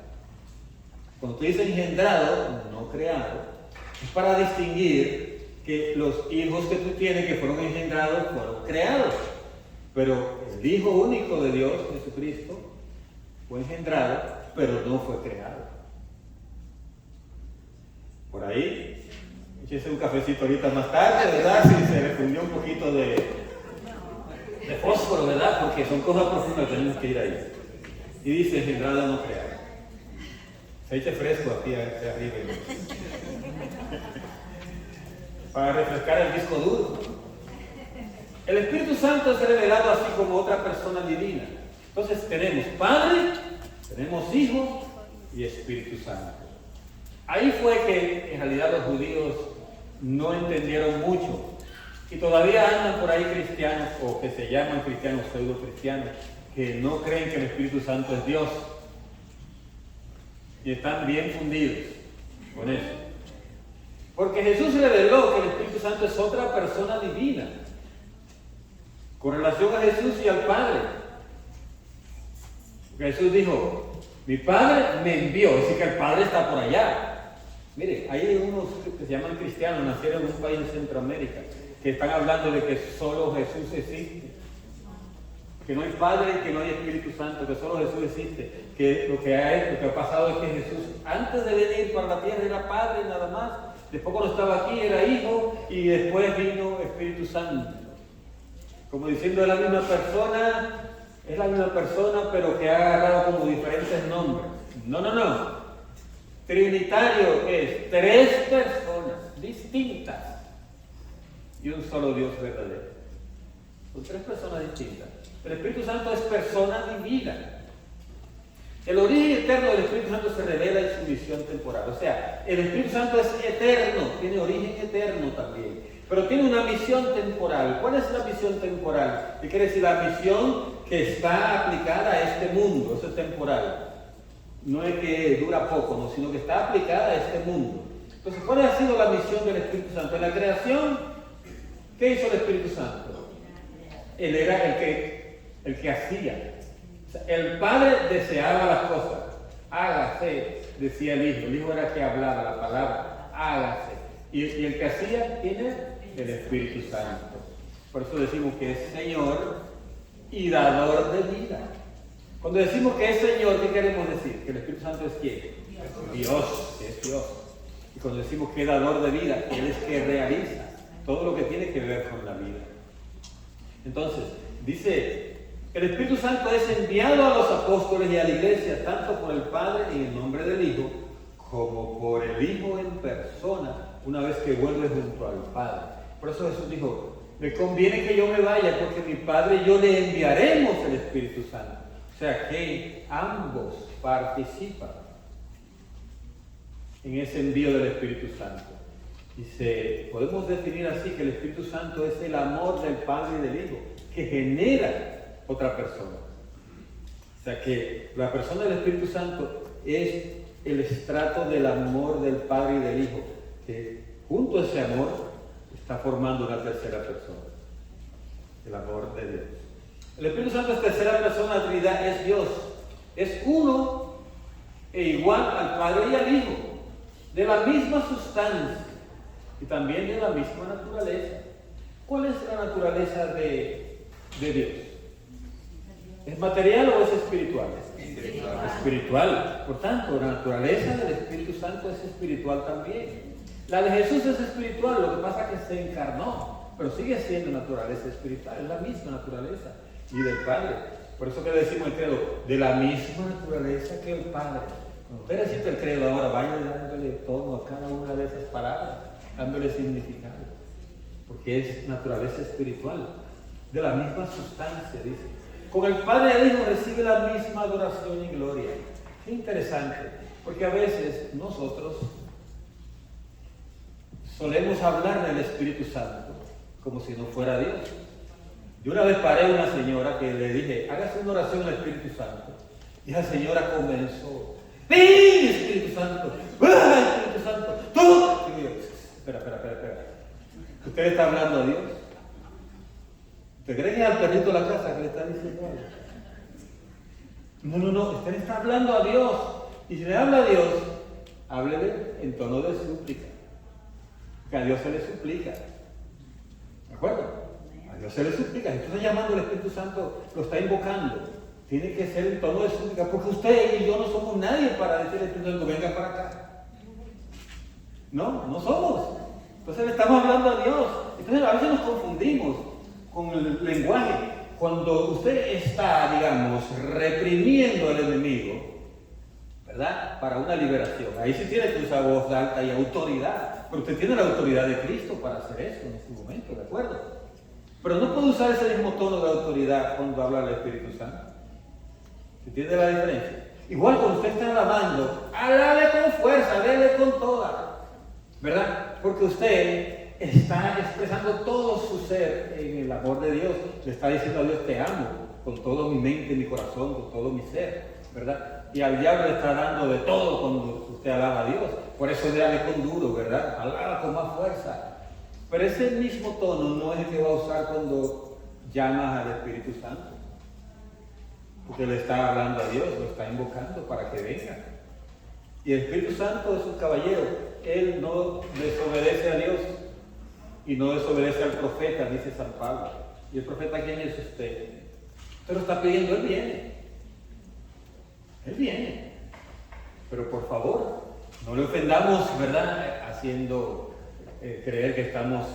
Cuando tú dices engendrado, no creado, es para distinguir que los hijos que tú tienes que fueron engendrados fueron creados. Pero el Hijo único de Dios, Jesucristo, fue engendrado, pero no fue creado. Por ahí, échese un cafecito ahorita más tarde, ¿verdad? Si se le fundió un poquito de fósforo, ¿verdad? Porque son cosas profundas, tenemos que ir ahí. Y dice, engendrado, no creado. Se eche fresco aquí arriba. Para refrescar el disco duro. El Espíritu Santo es revelado así como otra persona divina. Entonces tenemos Padre, tenemos Hijo y Espíritu Santo. Ahí fue que en realidad los judíos no entendieron mucho. Y todavía andan por ahí cristianos, o que se llaman cristianos, pseudo cristianos, que no creen que el Espíritu Santo es Dios. Y están bien fundidos con eso. Porque Jesús reveló que el Espíritu Santo es otra persona divina, con relación a Jesús y al Padre. Porque Jesús dijo, mi Padre me envió, es decir que el Padre está por allá. Mire, hay unos que se llaman cristianos, nacieron en un país de Centroamérica, que están hablando de que solo Jesús existe, que no hay Padre, que no hay Espíritu Santo, que solo Jesús existe, que lo que ha pasado es que Jesús antes de venir para la tierra era Padre nada más, después cuando estaba aquí era Hijo y después vino Espíritu Santo. Como diciendo es la misma persona, pero que ha agarrado como diferentes nombres. No. Trinitario es tres personas distintas y un solo Dios verdadero. Son tres personas distintas. El Espíritu Santo es persona divina. El origen eterno del Espíritu Santo se revela en su misión temporal. O sea, el Espíritu Santo es eterno, tiene origen eterno también, pero tiene una misión temporal. ¿Cuál es la misión temporal? ¿Qué quiere decir? La misión que está aplicada a este mundo, eso es temporal. No es que dura poco, no, sino que está aplicada a este mundo. Entonces, ¿cuál ha sido la misión del Espíritu Santo? En la creación, ¿qué hizo el Espíritu Santo? Él era el que hacía. O sea, el Padre deseaba las cosas. Hágase, decía el Hijo era el que hablaba la palabra, hágase. Y el que hacía, ¿quién es? El Espíritu Santo. Por eso decimos que es Señor y dador de vida. Cuando decimos que es Señor, ¿qué queremos decir? Que el Espíritu Santo es ¿quién? Dios, que es Dios. Y cuando decimos que es dador de vida, Él es que realiza todo lo que tiene que ver con la vida. Entonces, dice, el Espíritu Santo es enviado a los apóstoles y a la iglesia, tanto por el Padre en el nombre del Hijo, como por el Hijo en persona, una vez que vuelve junto al Padre. Por eso Jesús dijo, me conviene que yo me vaya, porque mi Padre y yo le enviaremos el Espíritu Santo. O sea que ambos participan en ese envío del Espíritu Santo. Podemos definir así que el Espíritu Santo es el amor del Padre y del Hijo, que genera otra persona. O sea que la persona del Espíritu Santo es el estrato del amor del Padre y del Hijo, que junto a ese amor está formando una tercera persona, el amor de Dios. El Espíritu Santo es tercera persona de la Trinidad, es Dios, es uno e igual al Padre y al Hijo, de la misma sustancia y también de la misma naturaleza. ¿Cuál es la naturaleza de Dios? ¿Es material o es espiritual? Espiritual. Por tanto, la naturaleza del Espíritu Santo es espiritual también. La de Jesús es espiritual, lo que pasa es que se encarnó, pero sigue siendo naturaleza espiritual, es la misma naturaleza. Y del Padre. Por eso que decimos el credo, de la misma naturaleza que el Padre. Cuando usted recita el credo ahora, vaya dándole tono a cada una de esas palabras, dándole significado, porque es naturaleza espiritual, de la misma sustancia, dice. Con el Padre y el Hijo recibe la misma adoración y gloria. Qué interesante, porque a veces nosotros solemos hablar del Espíritu Santo como si no fuera Dios. Yo una vez paré a una señora que le dije, hágase una oración al Espíritu Santo. Y la señora comenzó, ¡ven, Espíritu Santo! ¡Ay, Espíritu Santo! ¡Tú! Y yo, espera. ¿Usted le está hablando a Dios? ¿Usted cree que es al perrito de la casa que le está diciendo algo? No, usted le está hablando a Dios. Y si le habla a Dios, háblele en tono de súplica. Que a Dios se le suplica. ¿De acuerdo? A Dios se le suplica. Si usted está llamando al Espíritu Santo, lo está invocando. Tiene que ser en tono de súplica, porque usted y yo no somos nadie para decirle al Espíritu Santo, venga para acá. No somos. Entonces le estamos hablando a Dios. Entonces a veces nos confundimos con el lenguaje. Cuando usted está, digamos, reprimiendo al enemigo, ¿verdad? Para una liberación. Ahí sí tiene que usar voz alta y autoridad. Pero usted tiene la autoridad de Cristo para hacer eso en ese momento, ¿de acuerdo? Pero no puede usar ese mismo tono de autoridad cuando habla del Espíritu Santo. ¿Se entiende la diferencia? Igual cuando usted está alabando, alábe con fuerza, dele con toda, ¿verdad? Porque usted está expresando todo su ser en el amor de Dios. Le está diciendo a Dios, te amo, con todo mi mente, mi corazón, con todo mi ser, ¿verdad? Y al diablo le está dando de todo cuando usted alaba a Dios. Por eso dale con duro, ¿verdad? Alaba con más fuerza. Pero ese mismo tono no es el que va a usar cuando llamas al Espíritu Santo. Porque le está hablando a Dios, lo está invocando para que venga. Y el Espíritu Santo es un caballero. Él no desobedece a Dios y no desobedece al profeta, dice San Pablo. ¿Y el profeta quién es usted? Usted lo está pidiendo, Él viene. Él viene. Pero por favor, no le ofendamos, ¿verdad? Haciendo creer que estamos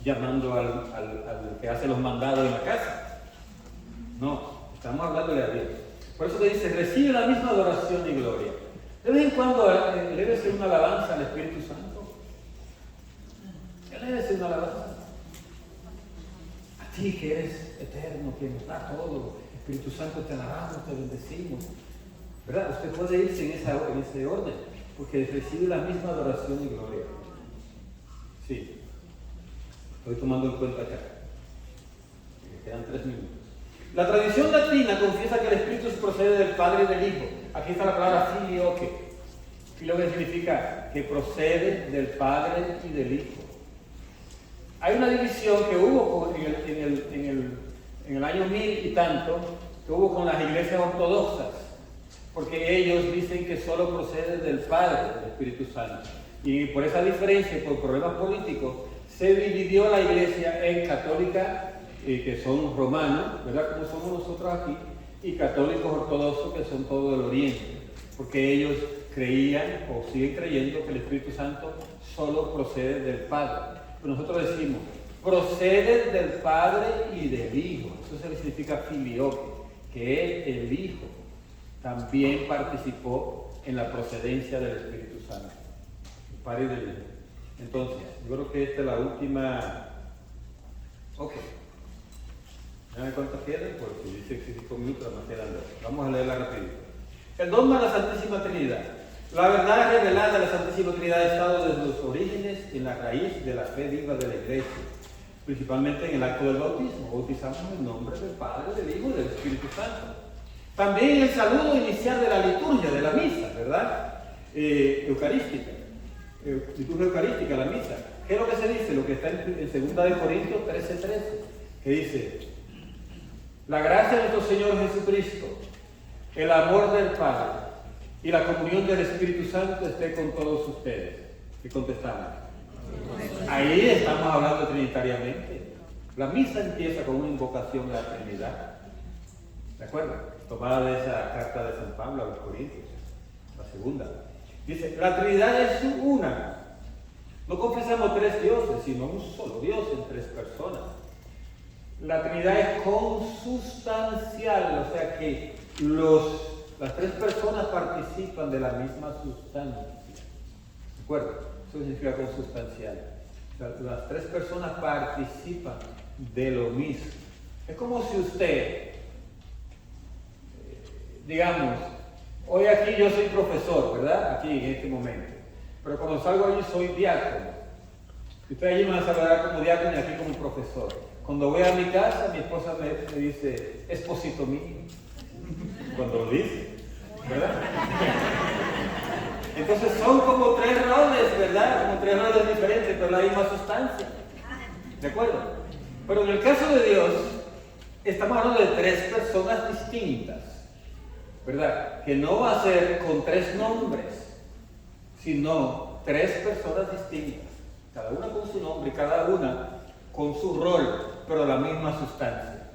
llamando al que hace los mandados en la casa. No, estamos hablándole a Dios. Por eso te dice, recibe la misma adoración y gloria. De vez en cuando le debe ser una alabanza al Espíritu Santo. Él debe ser una alabanza. A ti que eres eterno, que nos da todo. Espíritu Santo, te alabamos, te bendecimos. ¿Verdad? Usted puede irse en ese orden, porque recibe la misma adoración y gloria. Sí. Estoy tomando en cuenta acá. Me quedan 3 minutos. La tradición latina confiesa que el Espíritu procede del Padre y del Hijo. Aquí está la palabra filioque. Filioque significa que procede del Padre y del Hijo. Hay una división que hubo en el año 1000 y tanto, que hubo con las iglesias ortodoxas, porque ellos dicen que solo procede del Padre, del Espíritu Santo. Y por esa diferencia, por problemas políticos, se dividió la iglesia en católica, que son romanos, ¿verdad? Como somos nosotros aquí, y católicos ortodoxos, que son todo del Oriente, porque ellos creían o siguen creyendo que el Espíritu Santo solo procede del Padre. Pero nosotros decimos, procede del Padre y del Hijo. Eso significa filioque, que él, el Hijo, también participó en la procedencia del Espíritu Santo, el Padre y del Hijo. Entonces, yo creo que esta es la última. Ok. Déjame cuánto queda, porque dice que 5 minutos, nos quedan 2. Vamos a leerla rapidito. El dogma de la Santísima Trinidad. La verdad revelada de la Santísima Trinidad ha estado desde los orígenes en la raíz de la fe viva de la Iglesia, principalmente en el acto del bautismo. Bautizamos en el nombre del Padre, del Hijo y del Espíritu Santo. También en el saludo inicial de la liturgia, de la misa, ¿verdad? Eucarística. Liturgia eucarística, la misa. ¿Qué es lo que se dice? Lo que está en 2 Corintios 13:13, que dice: la gracia de nuestro Señor Jesucristo, el amor del Padre y la comunión del Espíritu Santo esté con todos ustedes. Y contestamos. Ahí estamos hablando trinitariamente. La misa empieza con una invocación a la Trinidad. ¿De acuerdo? Tomada de esa carta de San Pablo a los Corintios, la segunda. Dice, la Trinidad es una. No confesamos 3 dioses, sino un solo Dios en 3 personas. La Trinidad es consustancial, o sea que las 3 personas participan de la misma sustancia. ¿De acuerdo? Eso significa consustancial. O sea, las 3 personas participan de lo mismo. Es como si usted, digamos, hoy aquí yo soy profesor, ¿verdad? Aquí en este momento. Pero cuando salgo allí soy diácono. Ustedes allí me van a saludar como diácono y aquí como profesor. Cuando voy a mi casa, mi esposa me dice, esposito mío. Cuando lo dice, ¿verdad? Entonces son como 3 roles, ¿verdad? Como 3 roles diferentes, pero la misma sustancia. ¿De acuerdo? Pero en el caso de Dios, estamos hablando de 3 personas distintas, ¿verdad? Que no va a ser con 3 nombres, sino 3 personas distintas. Cada una con su nombre y cada una con su rol, pero la misma sustancia,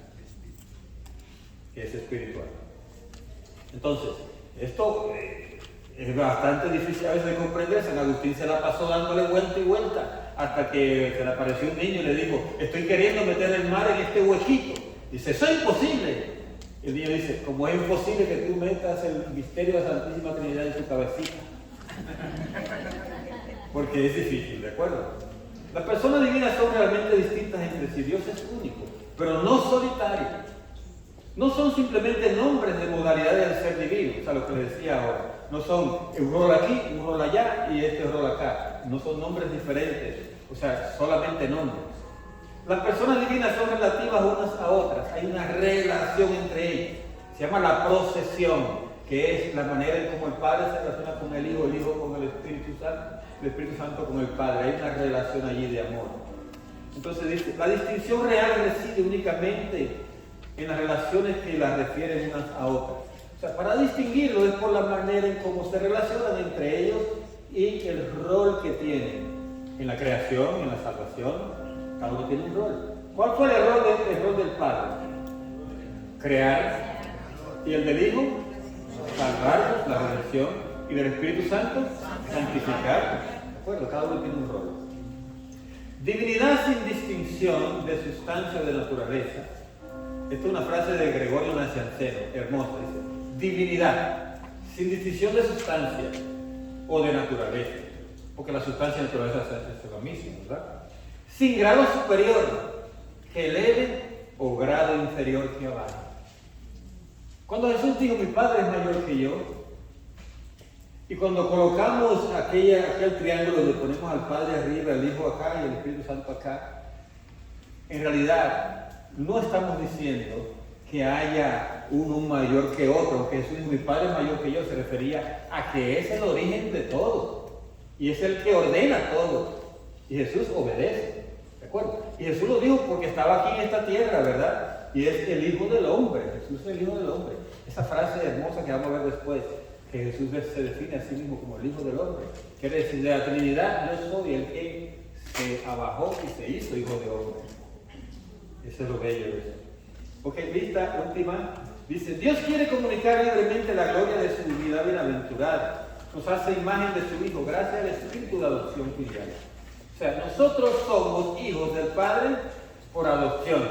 que es espiritual. Entonces, esto es bastante difícil a veces de comprender. San Agustín se la pasó dándole vuelta y vuelta hasta que se le apareció un niño y le dijo, estoy queriendo meter el mar en este huequito. Dice, eso es imposible. El niño dice, como es imposible que tú metas el misterio de la Santísima Trinidad en tu cabecita. Porque es difícil, ¿de acuerdo? Las personas divinas son realmente distintas entre sí. Dios es único, pero no solitario. No son simplemente nombres de modalidad del ser divino, o sea, lo que les decía ahora. No son un rol aquí, un rol allá y este rol acá. No son nombres diferentes, o sea, solamente nombres. Las personas divinas son relativas unas a otras. Hay una relación entre ellas. Se llama la procesión, que es la manera en cómo el Padre se relaciona con el Hijo con el Espíritu Santo con el Padre. Hay una relación allí de amor. Entonces dice, la distinción real reside únicamente en las relaciones que las refieren unas a otras. O sea, para distinguirlo es por la manera en cómo se relacionan entre ellos y el rol que tienen en la creación, en la salvación. Cada uno tiene un rol. ¿Cuál fue el rol del Padre? Crear. ¿Y el del Hijo? Salvarnos, la redención. ¿Y del Espíritu Santo? Santificar. ¿De acuerdo? Cada uno tiene un rol. Divinidad sin distinción de sustancia o de naturaleza. Esta es una frase de Gregorio Nacianceno, hermosa, dice, divinidad, sin distinción de sustancia o de naturaleza, porque la sustancia y la naturaleza es lo mismo, ¿verdad? Sin grado superior que eleve o grado inferior que abajo. Cuando Jesús dijo, mi Padre es mayor que yo, y cuando colocamos aquel triángulo donde ponemos al Padre arriba, al Hijo acá y el Espíritu Santo acá, en realidad no estamos diciendo que haya uno mayor que otro, que Jesús, mi Padre es mayor que yo, se refería a que es el origen de todo y es el que ordena todo y Jesús obedece, ¿de acuerdo? Y Jesús lo dijo porque estaba aquí en esta tierra, ¿verdad? Y es el Hijo del Hombre, Jesús es el Hijo del Hombre. Esa frase hermosa que vamos a ver después, que Jesús se define a sí mismo como el Hijo del Hombre, quiere decir, de la Trinidad yo soy el que se abajó y se hizo Hijo de Hombre. Eso es lo bello de eso. Ok, lista última. Dice, Dios quiere comunicar libremente la gloria de su vida bienaventurada. Nos hace imagen de su Hijo gracias al Espíritu de adopción filial. O sea, nosotros somos hijos del Padre por adopción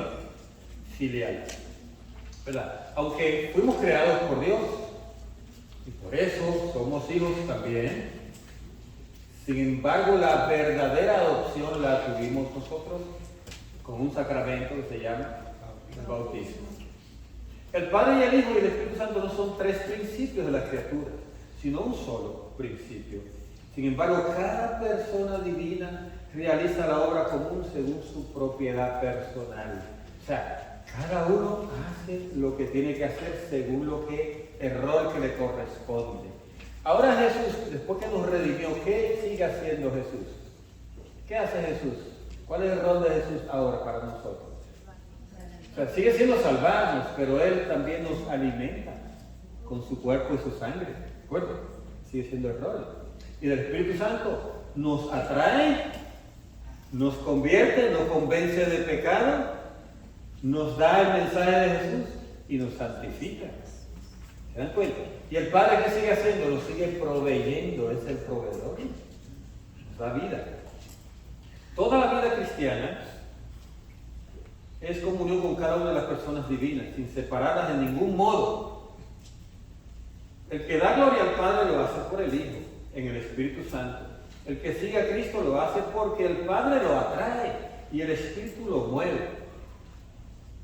filial, ¿verdad? Aunque fuimos creados por Dios y por eso somos hijos también. Sin embargo, la verdadera adopción la tuvimos nosotros con un sacramento que se llama el bautismo. El Padre y el Hijo y el Espíritu Santo no son tres principios de la criatura, sino un solo principio. Sin embargo, cada persona divina realiza la obra común según su propiedad personal. O sea, cada uno hace lo que tiene que hacer según el rol que le corresponde. Ahora Jesús, después que nos redimió, ¿qué sigue haciendo Jesús? ¿Qué hace Jesús? ¿Cuál es el rol de Jesús ahora para nosotros? O sea, sigue siendo salvarnos, pero Él también nos alimenta con su cuerpo y su sangre. ¿De acuerdo? Sigue siendo el rol. Y del Espíritu Santo nos atrae, nos convierte, nos convence de pecado, nos da el mensaje de Jesús y nos santifica. ¿Se dan cuenta? Y el Padre, ¿qué sigue haciendo? Nos sigue proveyendo, es el proveedor. Nos da vida. Toda la vida cristiana es comunión con cada una de las personas divinas, sin separarlas de ningún modo. El que da gloria al Padre lo hace por el Hijo, en el Espíritu Santo. El que sigue a Cristo lo hace porque el Padre lo atrae y el Espíritu lo mueve.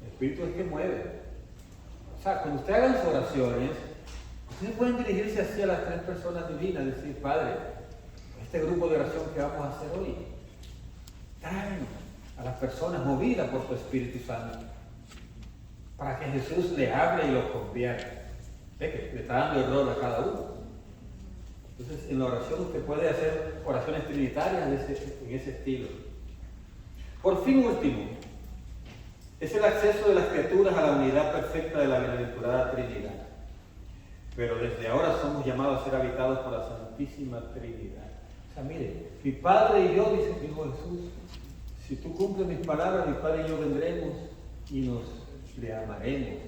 El Espíritu es el que mueve. O sea, cuando ustedes hagan sus oraciones, ustedes pueden dirigirse hacia las tres personas divinas, decir, Padre, este grupo de oración que vamos a hacer hoy, tráenos a las personas movidas por tu Espíritu Santo, para que Jesús le hable y los convierta. ¿Ve que le está dando el rol a cada uno? Entonces, en la oración usted puede hacer oraciones trinitarias en ese estilo. Por fin, último, es el acceso de las criaturas a la unidad perfecta de la bienaventurada Trinidad. Pero desde ahora somos llamados a ser habitados por la Santísima Trinidad. O sea, mire, mi Padre y yo, dice el Hijo Jesús, si tú cumples mis palabras, mi Padre y yo vendremos y le amaremos.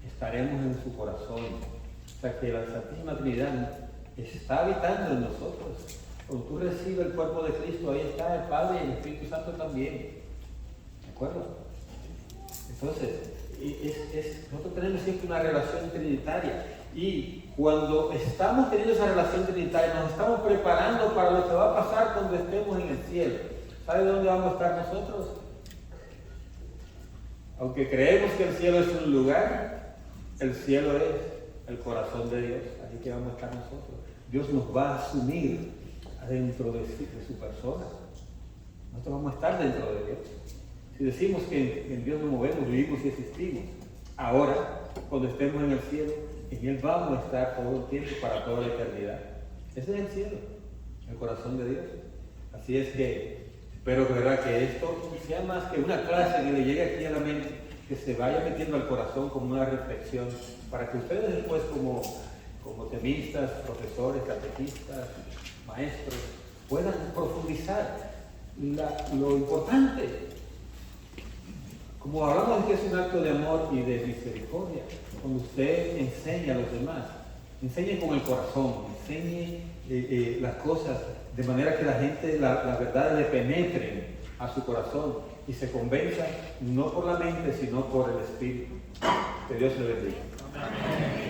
Estaremos en su corazón. O sea que la Santísima Trinidad está habitando en nosotros. Cuando tú recibes el cuerpo de Cristo, ahí está el Padre y el Espíritu Santo también. ¿De acuerdo? Entonces, nosotros tenemos siempre una relación trinitaria. Y cuando estamos teniendo esa relación trinitaria, nos estamos preparando para lo que va a pasar cuando estemos en el cielo. ¿Sabe dónde vamos a estar nosotros? Aunque creemos que el cielo es un lugar, el cielo es el corazón de Dios. Allí que vamos a estar nosotros. Dios nos va a asumir adentro de su persona. Nosotros vamos a estar dentro de Dios. Si decimos que en Dios nos movemos, vivimos y existimos, ahora, cuando estemos en el cielo, en Él vamos a estar todo el tiempo para toda la eternidad. Ese es el cielo, el corazón de Dios. Así es que espero que esto sea más que una clase que le llegue aquí a la mente, que se vaya metiendo al corazón como una reflexión, para que ustedes después como temistas, profesores, catequistas, maestros, puedan profundizar lo importante. Como hablamos de que es un acto de amor y de misericordia, cuando usted enseña a los demás, enseñe con el corazón, enseñe las cosas de manera que la gente, la verdad le penetre a su corazón y se convenza no por la mente, sino por el Espíritu. Que Dios le bendiga. Amén.